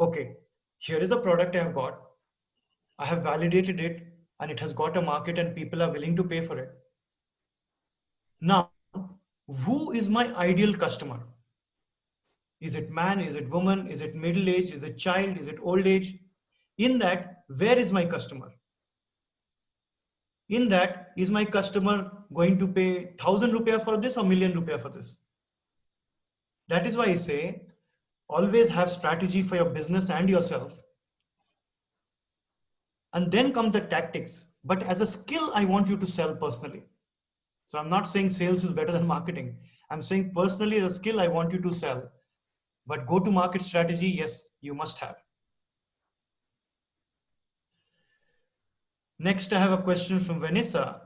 okay, here is a product I have got, I have validated it, and it has got a market and people are willing to pay for it. Now, who is my ideal customer? Is it man? Is it woman? Is it middle age? Is it child? Is it old age? In that, where is my customer? In that, is my customer going to pay 1,000 rupiah for this or million rupiah for this? That is why I say, always have strategy for your business and yourself. And then come the tactics. But as a skill, I want you to sell personally. So I'm not saying sales is better than marketing. I'm saying personally, as a skill, I want you to sell. But go to market strategy, yes, you must have. Next, I have a question from Vanessa,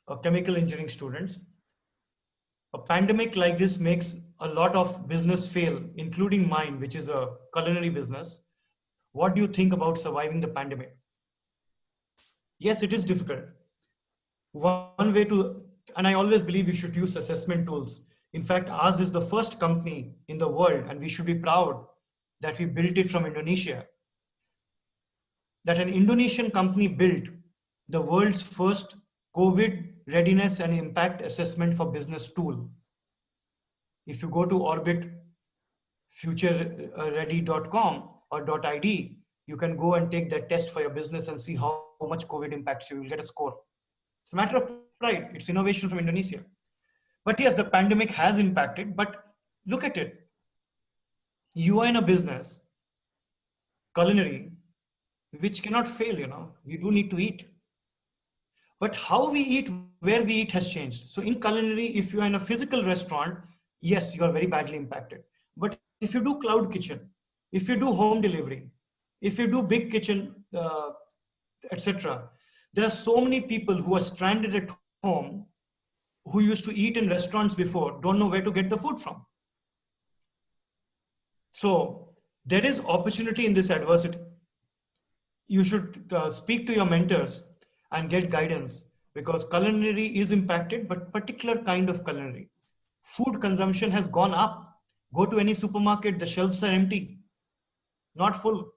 a chemical engineering student. A pandemic like this makes a lot of business fail, including mine, which is a culinary business. What do you think about surviving the pandemic? Yes, it is difficult. One way to, and I always believe you should use assessment tools. In fact, ours is the first company in the world, and we should be proud that we built it from Indonesia. That an Indonesian company built the world's first COVID readiness and impact assessment for business tool. If you go to orbitfutureready.com or .id, you can go and take that test for your business and see how much COVID impacts you. You'll get a score. It's a matter of pride. It's innovation from Indonesia. But yes, the pandemic has impacted, but look at it. You are in a business, culinary, which cannot fail, We do need to eat. But how we eat, where we eat has changed. So in culinary, if you are in a physical restaurant, yes, you are very badly impacted. But if you do cloud kitchen, if you do home delivery, if you do big kitchen, etc., there are so many people who are stranded at home who used to eat in restaurants before, don't know where to get the food from. So there is opportunity in this adversity. You should speak to your mentors and get guidance, because culinary is impacted, but particular kind of culinary. Food consumption has gone up. Go to any supermarket, the shelves are empty. not full.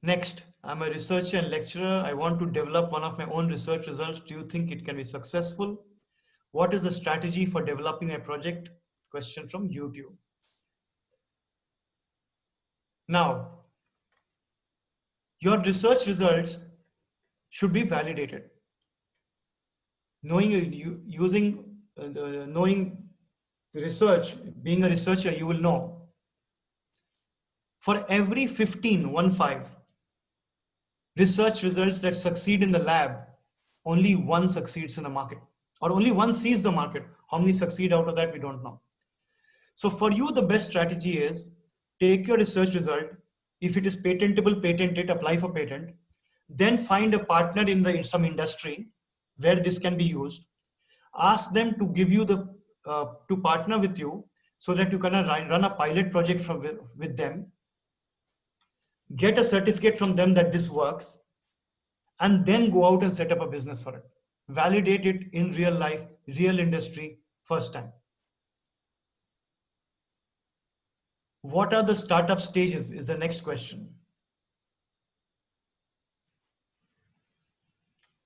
Next, I'm a researcher and lecturer. I want to develop one of my own research results. Do you think it can be successful? What is the strategy for developing a project? Question from YouTube. Now, your research results should be validated. Knowing research, being a researcher, you will know for every 15 research results that succeed in the lab, only one succeeds in the market, or only one sees the market. How many succeed out of that, we don't know. So for you, the best strategy is take your research result. If it is patentable, patent it, apply for patent. Then find a partner in some industry where this can be used. Ask them to give you to partner with you so that you can run a pilot project with them. Get a certificate from them that this works, and then go out and set up a business for it. Validate it in real life, real industry, first time. What are the startup stages is the next question.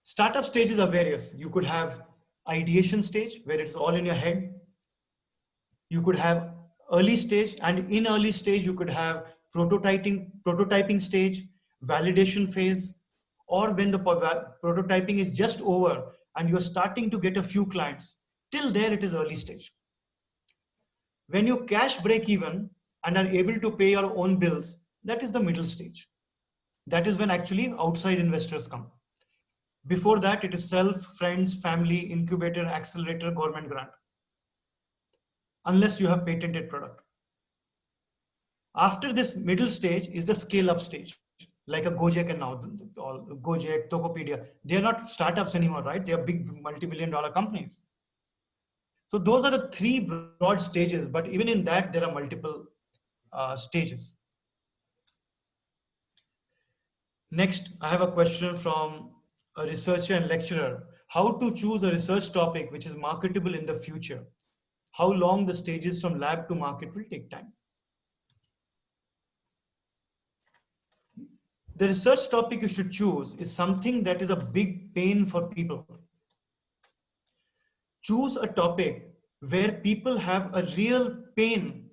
Startup stages are various. You could have ideation stage where it's all in your head. You could have early stage, and in early stage you could have prototyping stage, validation phase, or when the prototyping is just over and you're starting to get a few clients. Till there it is early stage. When you cash break even and are able to pay your own bills, that is the middle stage. That is when actually outside investors come. Before that, it is self, friends, family, incubator, accelerator, government grant. Unless you have patented product. After this middle stage is the scale up stage, like a Gojek and now Gojek, Tokopedia. They are not startups anymore, right? They are big multi-billion-dollar companies. So those are the three broad stages, but even in that, there are multiple stages. Next, I have a question from a researcher and lecturer. How to choose a research topic which is marketable in the future? How long the stages from lab to market will take time? The research topic you should choose is something that is a big pain for people. Choose a topic where people have a real pain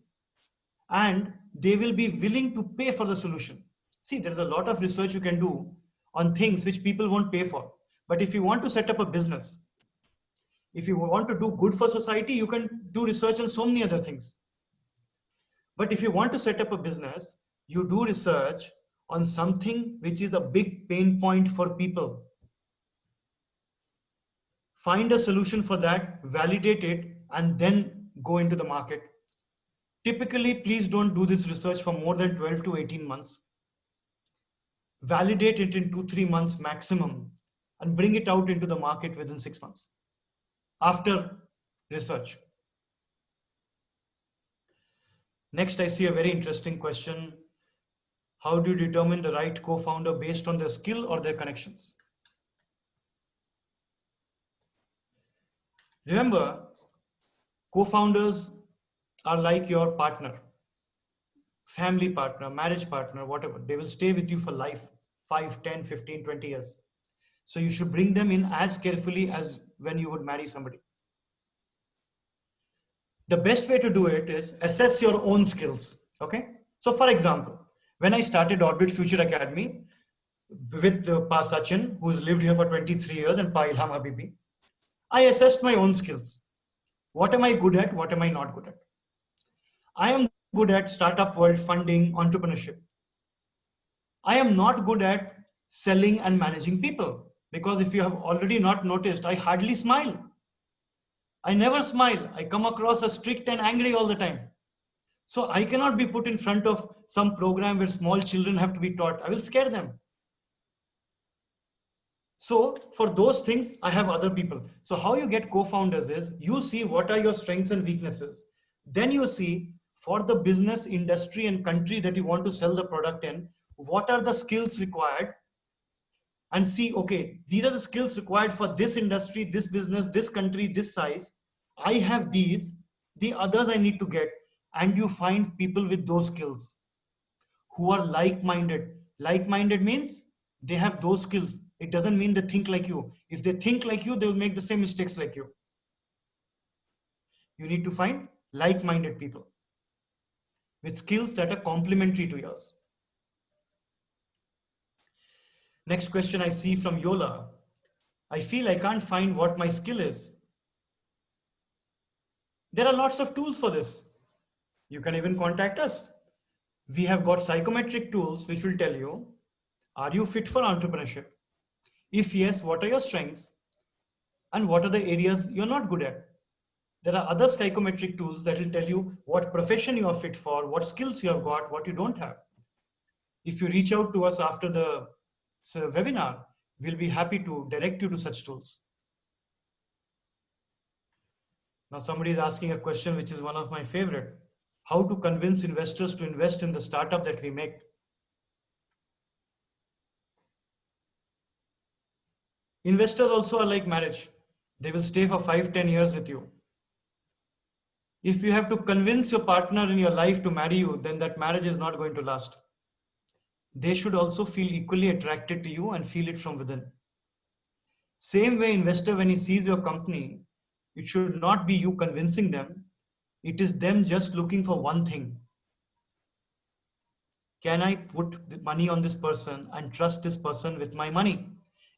and they will be willing to pay for the solution. See, there's a lot of research you can do on things which people won't pay for. But if you want to set up a business, if you want to do good for society, you can do research on so many other things. But if you want to set up a business, you do research on something which is a big pain point for people. Find a solution for that, validate it, and then go into the market. Typically, please don't do this research for more than 12 to 18 months. Validate it in 2-3 months maximum and bring it out into the market within 6 months after research. Next, I see a very interesting question. How do you determine the right co-founder based on their skill or their connections? Remember, co-founders are like your partner, family partner, marriage partner, whatever. They will stay with you for life, 5, 10, 15, 20 years. So you should bring them in as carefully as when you would marry somebody. The best way to do it is assess your own skills. Okay. So for example, when I started Orbit Future Academy with Pa Sachin, who's lived here for 23 years, and Pa Ilham Habibi, I assessed my own skills. What am I good at? What am I not good at? I am good at startup world, funding, entrepreneurship. I am not good at selling and managing people, because if you have already not noticed, I hardly smile. I never smile. I come across as strict and angry all the time. So I cannot be put in front of some program where small children have to be taught. I will scare them. So for those things, I have other people. So how you get co-founders is you see what are your strengths and weaknesses. Then you see for the business, industry, and country that you want to sell the product in, what are the skills required, and see, okay, these are the skills required for this industry, this business, this country, this size. I have these, the others I need to get. and you find people with those skills who are like-minded. Like-minded means they have those skills. It doesn't mean they think like you. If they think like you, they will make the same mistakes like you. You need to find like-minded people with skills that are complementary to yours. Next question I see from Yola. I feel I can't find what my skill is. There are lots of tools for this. You can even contact us. We have got psychometric tools which will tell you, are you fit for entrepreneurship? If yes, what are your strengths? And what are the areas you're not good at? There are other psychometric tools that will tell you what profession you are fit for, what skills you have got, what you don't have. If you reach out to us after the webinar, we'll be happy to direct you to such tools. Now somebody is asking a question which is one of my favorite. How to convince investors to invest in the startup that we make? Investors also are like marriage. They will stay for 5-10 years with you. If you have to convince your partner in your life to marry you, then that marriage is not going to last. They should also feel equally attracted to you and feel it from within. Same way, investor, when he sees your company, it should not be you convincing them. It is them just looking for one thing. Can I put the money on this person and trust this person with my money?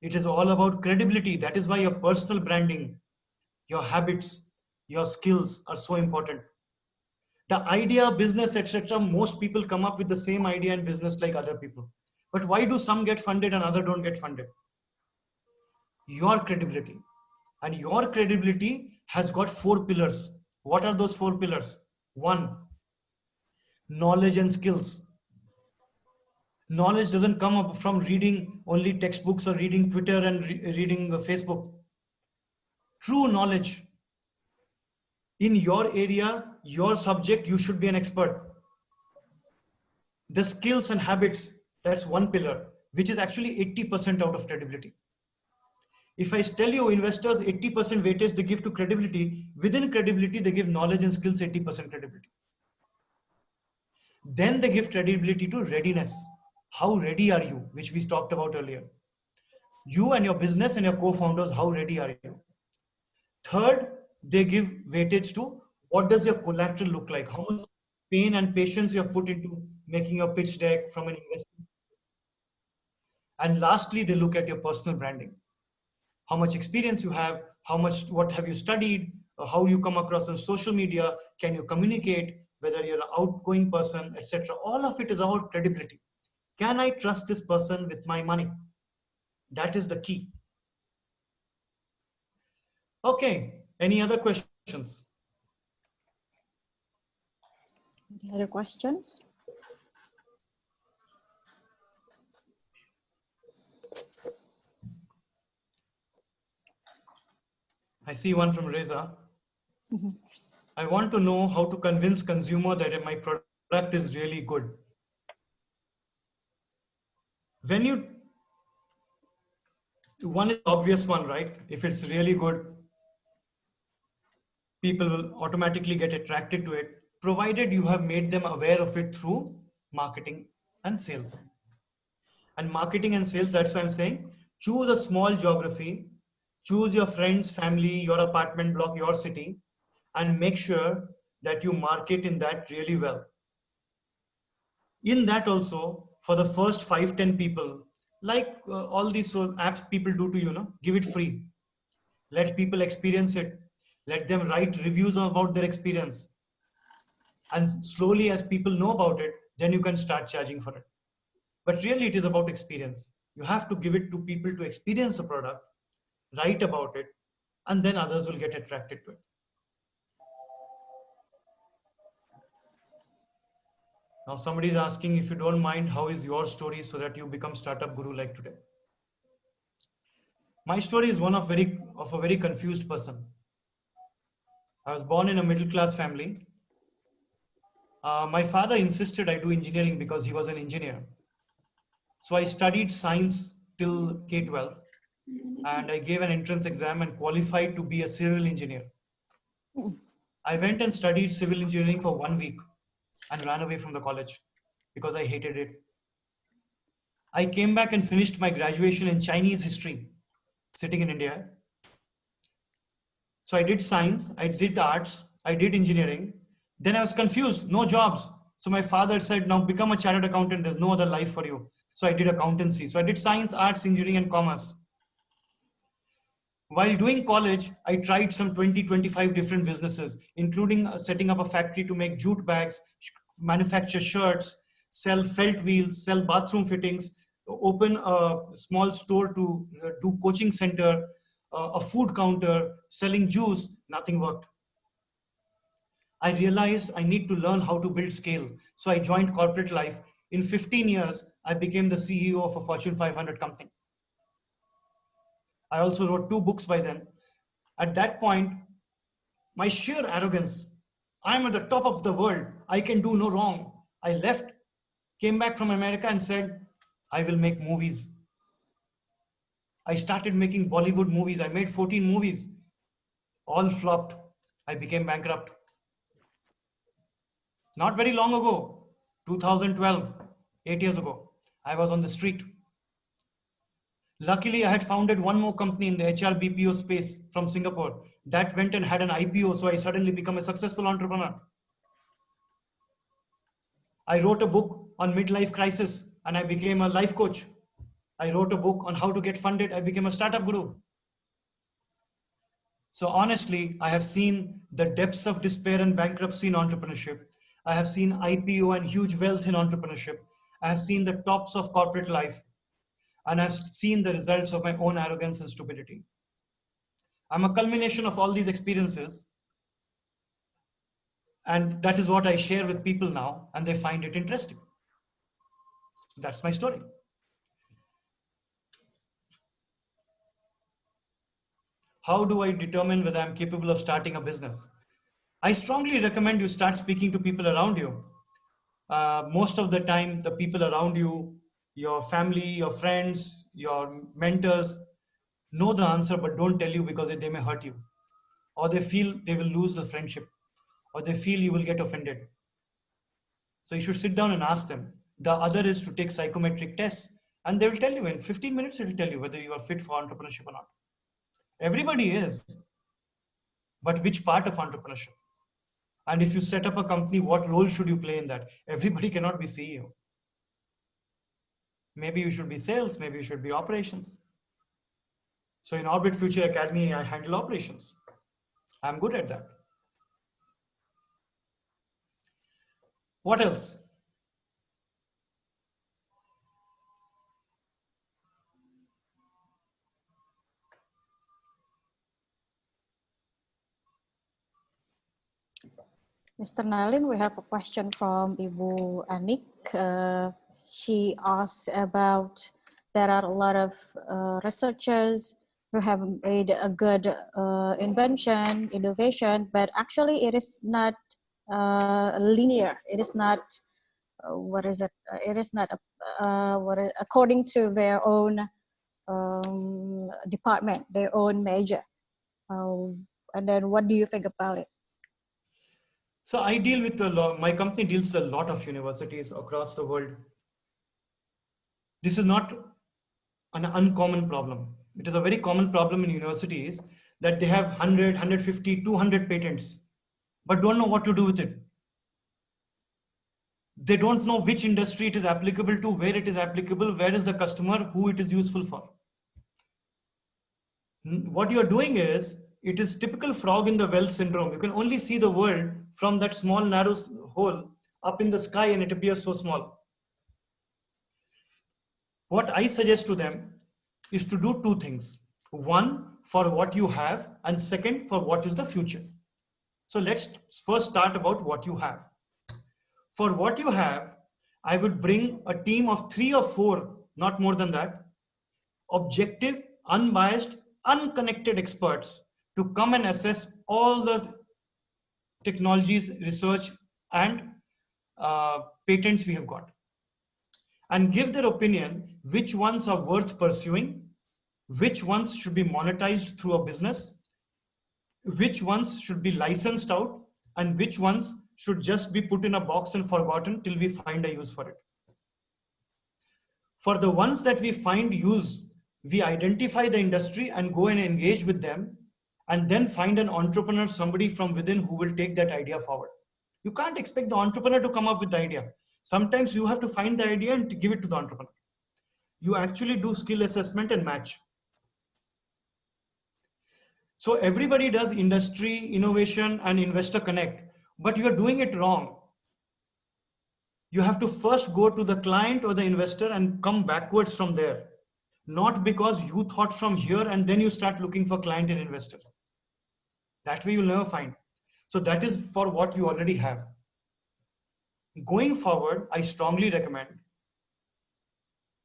It is all about credibility. That is why your personal branding, your habits, your skills are so important. The idea, business, etc., most people come up with the same idea and business like other people. But why do some get funded and others don't get funded? Your credibility. And your credibility has got 4 pillars. What are those 4 pillars? 1, knowledge and skills. Knowledge doesn't come up from reading only textbooks or reading Twitter and reading Facebook. True knowledge. In your area, your subject, you should be an expert. The skills and habits, that's 1 pillar, which is actually 80% out of credibility. If I tell you investors 80% weightage they give to credibility, within credibility they give knowledge and skills 80% credibility. Then they give credibility to readiness. How ready are you? Which we talked about earlier. You and your business and your co-founders, how ready are you? Third, they give weightage to what does your collateral look like? How much pain and patience you have put into making your pitch deck from an investment. And lastly, they look at your personal branding. How much experience you have, what have you studied, how you come across on social media, can you communicate, whether you're an outgoing person, etc. All of it is about credibility. Can I trust this person with my money? That is the key. Okay, any other questions? Any other questions? I see one from Reza. I want to know how to convince consumer that my product is really good. One is obvious one, right? If it's really good, people will automatically get attracted to it, provided you have made them aware of it through marketing and sales. And marketing and sales, that's why I'm saying, choose a small geography, choose your friends, family, your apartment block, your city, and make sure that you market in that really well. In that also, for the first 5-10 people, like all these apps people do to you, give it free. Let people experience it. Let them write reviews about their experience. And slowly, as people know about it, then you can start charging for it. But really, it is about experience. You have to give it to people to experience the product, write about it, and then others will get attracted to it. Now, somebody is asking, if you don't mind, how is your story so that you become startup guru like today? My story is one of a very confused person. I was born in a middle class family. My father insisted I do engineering because he was an engineer. So I studied science till K-12 and I gave an entrance exam and qualified to be a civil engineer. I went and studied civil engineering for 1 week and ran away from the college because I hated it. I came back and finished my graduation in Chinese history, sitting in India. So I did science, I did arts, I did engineering. Then I was confused, no jobs. So my father said, now become a chartered accountant, there's no other life for you. So I did accountancy. So I did science, arts, engineering, and commerce. While doing college, I tried some 20, 25 different businesses, including setting up a factory to make jute bags, manufacture shirts, sell felt wheels, sell bathroom fittings, open a small store to do coaching center, a food counter, selling juice. Nothing worked. I realized I need to learn how to build scale. So I joined corporate life. In 15 years, I became the CEO of a Fortune 500 company. I also wrote 2 books by then. At that point, my sheer arrogance, I'm at the top of the world, I can do no wrong. I left, came back from America and said, I will make movies. I started making Bollywood movies. I made 14 movies. All flopped. I became bankrupt. Not very long ago, 2012, 8 years ago, I was on the street. Luckily, I had founded one more company in the HR BPO space from Singapore. That went and had an IPO, so I suddenly became a successful entrepreneur. I wrote a book on midlife crisis and I became a life coach. I wrote a book on how to get funded. I became a startup guru. So honestly, I have seen the depths of despair and bankruptcy in entrepreneurship. I have seen IPO and huge wealth in entrepreneurship. I have seen the tops of corporate life. And I've seen the results of my own arrogance and stupidity. I'm a culmination of all these experiences. And that is what I share with people now, and they find it interesting. That's my story. How do I determine whether I'm capable of starting a business? I strongly recommend you start speaking to people around you. Most of the time, the people around you, your family, your friends, your mentors, know the answer but don't tell you because they may hurt you. Or they feel they will lose the friendship. Or they feel you will get offended. So you should sit down and ask them. The other is to take psychometric tests, and they will tell you in 15 minutes, it will tell you whether you are fit for entrepreneurship or not. Everybody is, but which part of entrepreneurship? And if you set up a company, what role should you play in that? Everybody cannot be CEO. Maybe you should be sales, maybe you should be operations. So in Orbit Future Academy, I handle operations. I'm good at that. What else? Mr. Nalin, we have a question from Ibu Aniek. She asks about, there are a lot of researchers who have made a good invention, innovation, but actually it is not linear. It is not, what is it? It is not according to their own department, their own major. And then what do you think about it? So I deal with my company deals with a lot of universities across the world. This is not an uncommon problem. It is a very common problem in universities that they have 100, 150, 200 patents, but don't know what to do with it. They don't know which industry it is applicable to, where it is applicable, where is the customer, who it is useful for. What you're doing is, it is typical frog in the well syndrome. You can only see the world from that small narrow hole up in the sky and it appears so small. What I suggest to them is to do 2 things. One, for what you have, and second, for what is the future. So let's first start about what you have. For what you have, I would bring a team of 3 or 4, not more than that, objective, unbiased, unconnected experts to come and assess all the technologies, research, and patents we have got, and give their opinion which ones are worth pursuing, which ones should be monetized through a business, which ones should be licensed out, and which ones should just be put in a box and forgotten till we find a use for it. For the ones that we find use, we identify the industry and go and engage with them, and then find an entrepreneur, somebody from within who will take that idea forward. You can't expect the entrepreneur to come up with the idea. Sometimes you have to find the idea and give it to the entrepreneur. You actually do skill assessment and match. So everybody does industry, innovation, and investor connect, but you are doing it wrong. You have to first go to the client or the investor and come backwards from there. Not because you thought from here and then you start looking for client and investor. That way you'll never find. So that is for what you already have. Going forward, I strongly recommend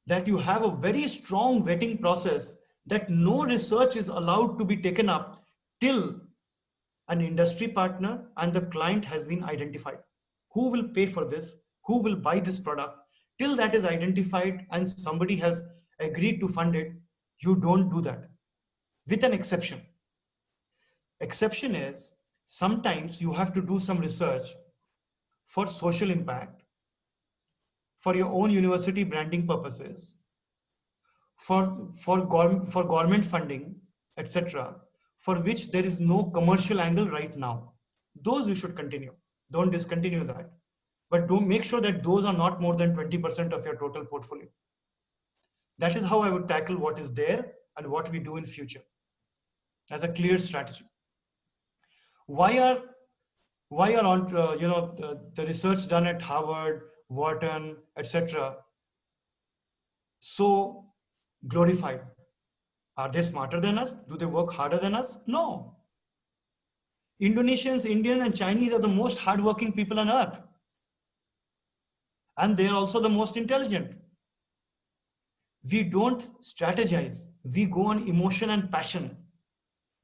that you have a very strong vetting process, that no research is allowed to be taken up till an industry partner and the client has been identified. Who will pay for this? Who will buy this product? Till that is identified and somebody has agreed to fund it, you don't do that. With an exception. Exception is sometimes you have to do some research for social impact, for your own university branding purposes, for government funding, etc., for which there is no commercial angle right now. Those you should continue. Don't discontinue that. But don't make sure that those are not more than 20% of your total portfolio. That is how I would tackle what is there and what we do in future as a clear strategy. Why are the research done at Harvard, Wharton, etc. so glorified? Are they smarter than us? Do they work harder than us? No. Indonesians, Indian, and Chinese are the most hardworking people on earth. And they are also the most intelligent. We don't strategize. We go on emotion and passion.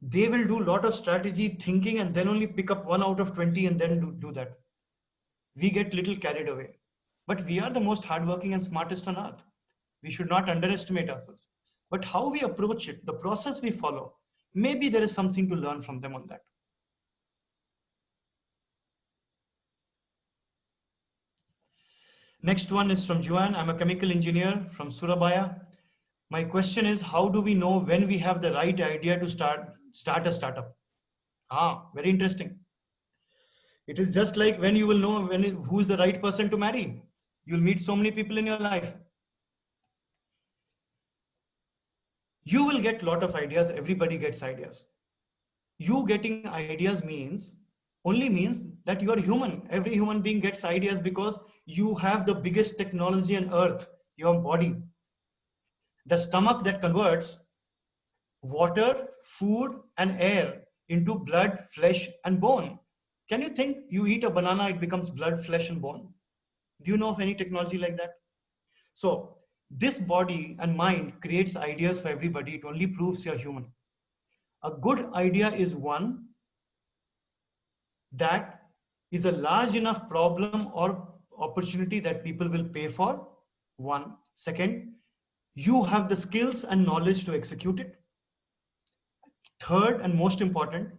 They will do a lot of strategy thinking and then only pick up 1 out of 20 and then do that. We get little carried away. But we are the most hardworking and smartest on earth. We should not underestimate ourselves. But how we approach it, the process we follow, maybe there is something to learn from them on that. Next one is from Joanne. I'm a chemical engineer from Surabaya. My question is, how do we know when we have the right idea to start a startup? Very interesting. It is just like when you will know who's the right person to marry. You'll meet so many people in your life. You will get a lot of ideas. Everybody gets ideas. You getting ideas only means that you are human. Every human being gets ideas because you have the biggest technology on earth, your body. The stomach that converts water, food, and air into blood, flesh, and bone. Can you think you eat a banana, it becomes blood, flesh, and bone? Do you know of any technology like that? So this body and mind creates ideas for everybody. It only proves you're human. A good idea is one that is a large enough problem or opportunity that people will pay for. One. Second, you have the skills and knowledge to execute it. Third, and most important,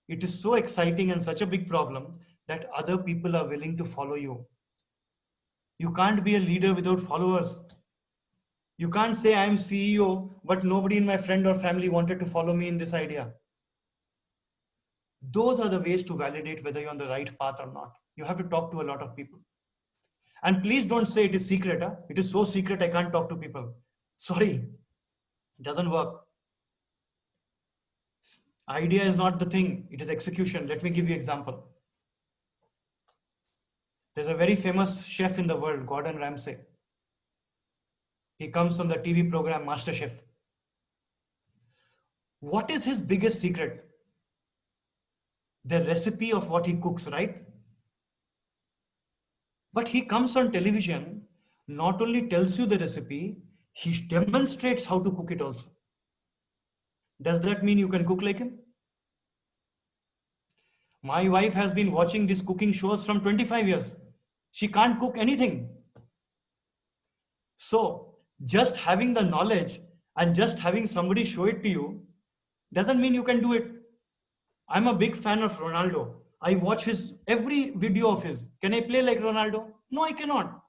it is so exciting and such a big problem that other people are willing to follow you. You can't be a leader without followers. You can't say I'm CEO, but nobody in my friend or family wanted to follow me in this idea. Those are the ways to validate whether you're on the right path or not. You have to talk to a lot of people. And please don't say it is secret. It is so secret I can't talk to people. Sorry, it doesn't work. Idea is not the thing, it is execution. Let me give you an example. There's a very famous chef in the world, Gordon Ramsay. He comes from the TV program MasterChef. What is his biggest secret? The recipe of what he cooks, right? But he comes on television, not only tells you the recipe, he demonstrates how to cook it also. Does that mean you can cook like him? My wife has been watching these cooking shows from 25 years. She can't cook anything. So just having the knowledge and just having somebody show it to you doesn't mean you can do it. I'm a big fan of Ronaldo. I watch every video of his. Can I play like Ronaldo? No, I cannot.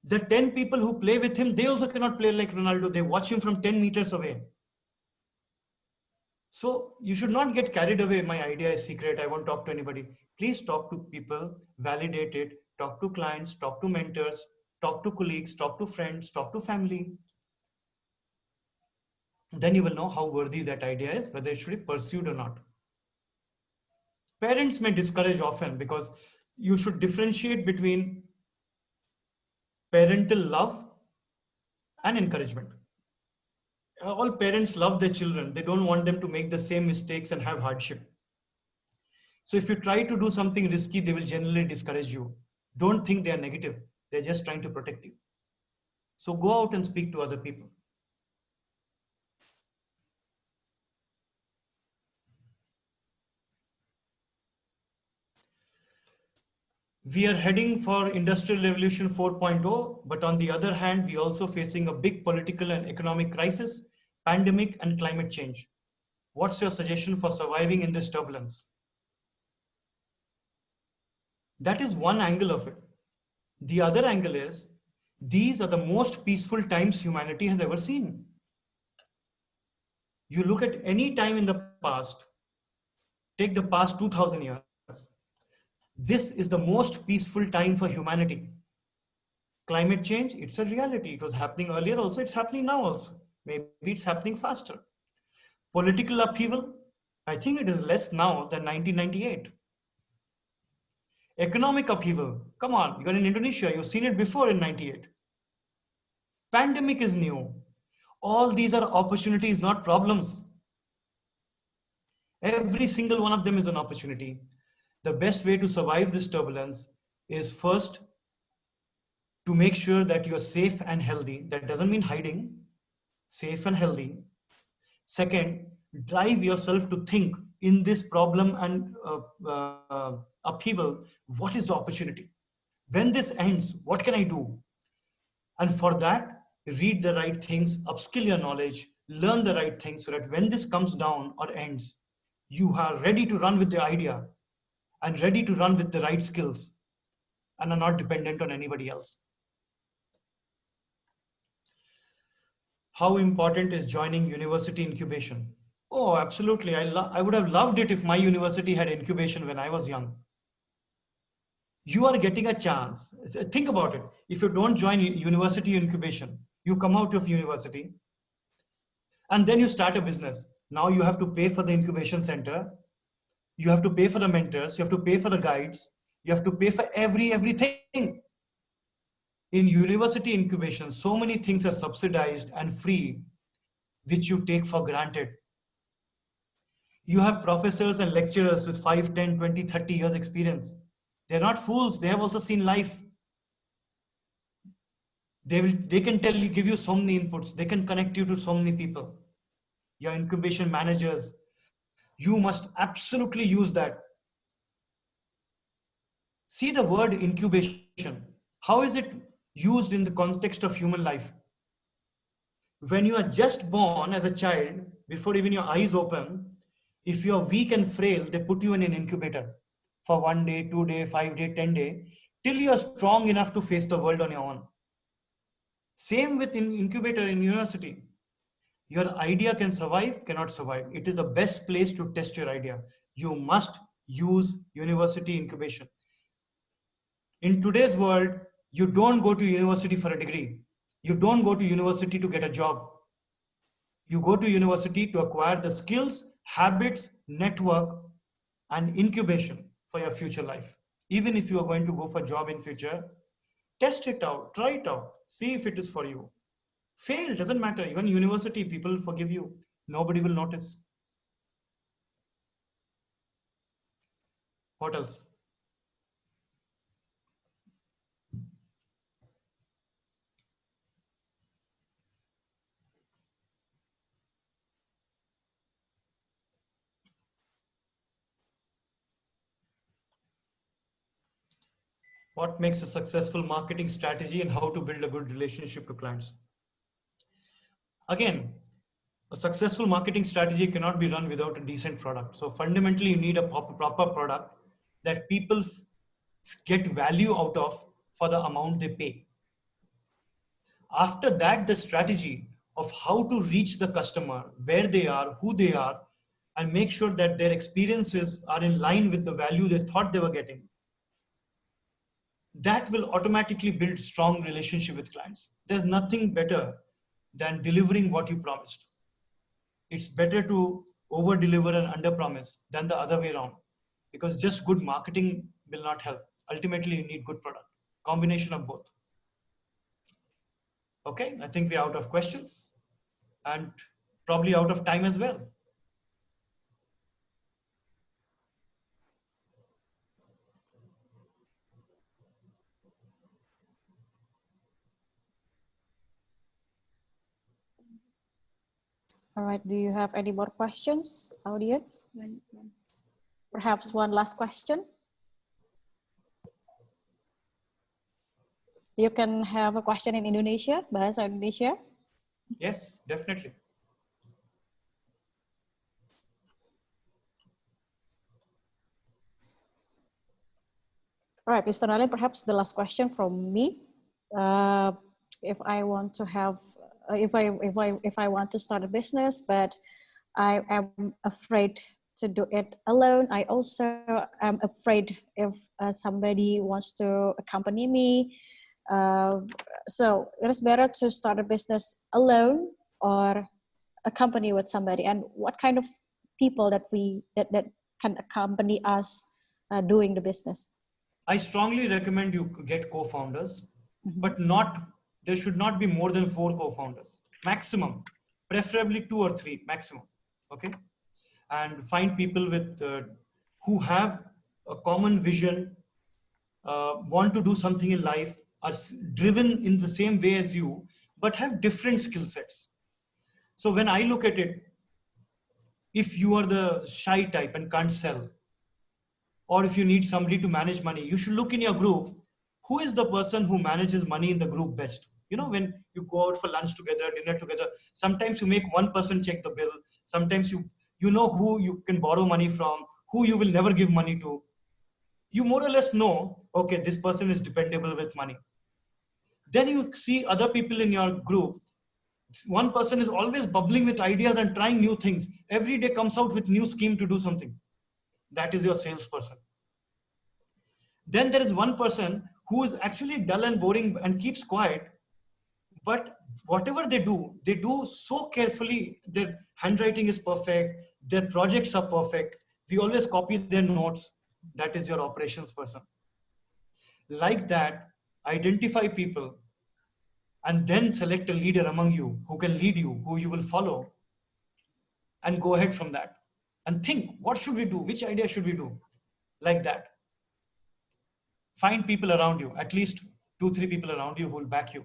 The 10 people who play with him, they also cannot play like Ronaldo. They watch him from 10 meters away. So you should not get carried away. My idea is secret. I won't talk to anybody. Please talk to people, validate it, talk to clients, talk to mentors, talk to colleagues, talk to friends, talk to family. Then you will know how worthy that idea is, whether it should be pursued or not. Parents may discourage often because you should differentiate between parental love and encouragement. All parents love their children. They don't want them to make the same mistakes and have hardship. So if you try to do something risky, they will generally discourage you. Don't think they are negative. They're just trying to protect you. So go out and speak to other people. We are heading for Industrial Revolution 4.0, but on the other hand, we are also facing a big political and economic crisis, pandemic, and climate change. What's your suggestion for surviving in this turbulence? That is one angle of it. The other angle is, these are the most peaceful times humanity has ever seen. You look at any time in the past, take the past 2000 years, this is the most peaceful time for humanity. Climate change, it's a reality. It was happening earlier also, it's happening now also. Maybe it's happening faster. Political upheaval, I think it is less now than 1998. Economic upheaval, come on, you're in Indonesia, you've seen it before in 98. Pandemic is new. All these are opportunities, not problems. Every single one of them is an opportunity. The best way to survive this turbulence is first to make sure that you're safe and healthy. That doesn't mean hiding, safe and healthy. Second, drive yourself to think in this problem and upheaval, what is the opportunity? When this ends, what can I do? And for that, read the right things, upskill your knowledge, learn the right things so that when this comes down or ends, you are ready to run with the idea and ready to run with the right skills and are not dependent on anybody else. How important is joining university incubation? Oh, absolutely. I would have loved it if my university had incubation when I was young. You are getting a chance. Think about it. If you don't join university incubation, you come out of university and then you start a business. Now you have to pay for the incubation center. You have to pay for the mentors. You have to pay for the guides. You have to pay for everything. In university incubation, so many things are subsidized and free, which you take for granted. You have professors and lecturers with 5, 10, 20, 30 years experience. They're not fools. They have also seen life. They can give you so many inputs. They can connect you to so many people. Your incubation managers, you must absolutely use that. See the word incubation. How is it used in the context of human life? When you are just born as a child, before even your eyes open, if you're weak and frail, they put you in an incubator for 1 day, 2 day, 5 day, 10 day, till you are strong enough to face the world on your own. Same with incubator in university. Your idea can survive, cannot survive. It is the best place to test your idea. You must use university incubation. In today's world, you don't go to university for a degree. You don't go to university to get a job. You go to university to acquire the skills, habits, network, and incubation for your future life. Even if you are going to go for a job in future, test it out, try it out, see if it is for you. Fail, doesn't matter. Even university, people will forgive you. Nobody will notice. What else? What makes a successful marketing strategy and how to build a good relationship to clients? Again, A successful marketing strategy cannot be run without a decent product. So fundamentally, you need a proper product that people get value out of for the amount they pay. After that, the strategy of how to reach the customer, where they are, who they are, and make sure that their experiences are in line with the value they thought they were getting, that will automatically build strong relationship with clients. There's nothing better than delivering what you promised. It's better to over deliver and under promise than the other way around, because just good marketing will not help. Ultimately, you need good product, combination of both. Okay, I think we're out of questions and probably out of time as well. All right, do you have any more questions, audience? Perhaps one last question? You can have a question in Indonesia, bahasa Indonesia. Yes, definitely. All right, Mr. Nalin, perhaps the last question from me. If I want to have, if I want to start a business, but I am afraid to do it alone. I also am afraid if somebody wants to accompany me. So it is better to start a business alone or accompany with somebody. And what kind of people that can accompany us doing the business? I strongly recommend you get co-founders, Mm-hmm. but there should not be more than 4 co-founders, maximum, preferably 2 or 3 maximum. Okay, and find people with who have a common vision, want to do something in life, are driven in the same way as you, but have different skill sets. So when I look at it, if you are the shy type and can't sell, or if you need somebody to manage money, you should look in your group, who is the person who manages money in the group best. You know, when you go out for lunch together, dinner together, sometimes you make one person check the bill. Sometimes you know who you can borrow money from, who you will never give money to. You more or less know, okay, this person is dependable with money. Then you see other people in your group. One person is always bubbling with ideas and trying new things. Every day comes out with new scheme to do something. That is your salesperson. Then there is one person who is actually dull and boring and keeps quiet, but whatever they do so carefully. Their handwriting is perfect, their projects are perfect, we always copy their notes. That is your operations person. Like that, identify people and then select a leader among you who can lead you, who you will follow, and go ahead from that. And think, what should we do? Which idea should we do? Like that. Find people around you, at least 2-3 people around you who will back you.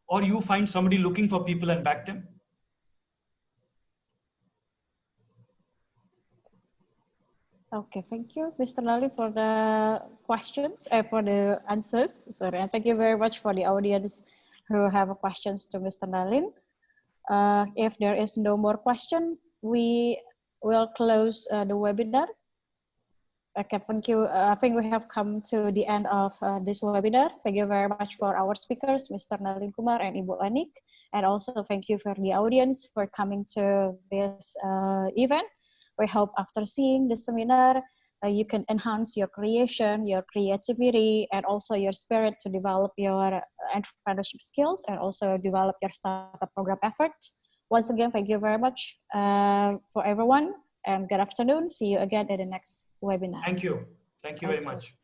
Or you find somebody looking for people and back them. Okay, thank you, Mr. Nalin, for the questions, for the answers. Sorry, and thank you very much for the audience who have questions to Mr. Nalin. If there is no more question, we will close the webinar. Okay, thank you. I think we have come to the end of this webinar. Thank you very much for our speakers, Mr. Nalin Kumar and Ibu Aniek. And also thank you for the audience for coming to this event. We hope after seeing the seminar, you can enhance your creation, your creativity, and also your spirit to develop your entrepreneurship skills and also develop your startup program effort. Once again, thank you very much for everyone. And good afternoon. See you again in the next webinar. Thank you. Thank you very much.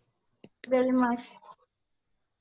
Very much.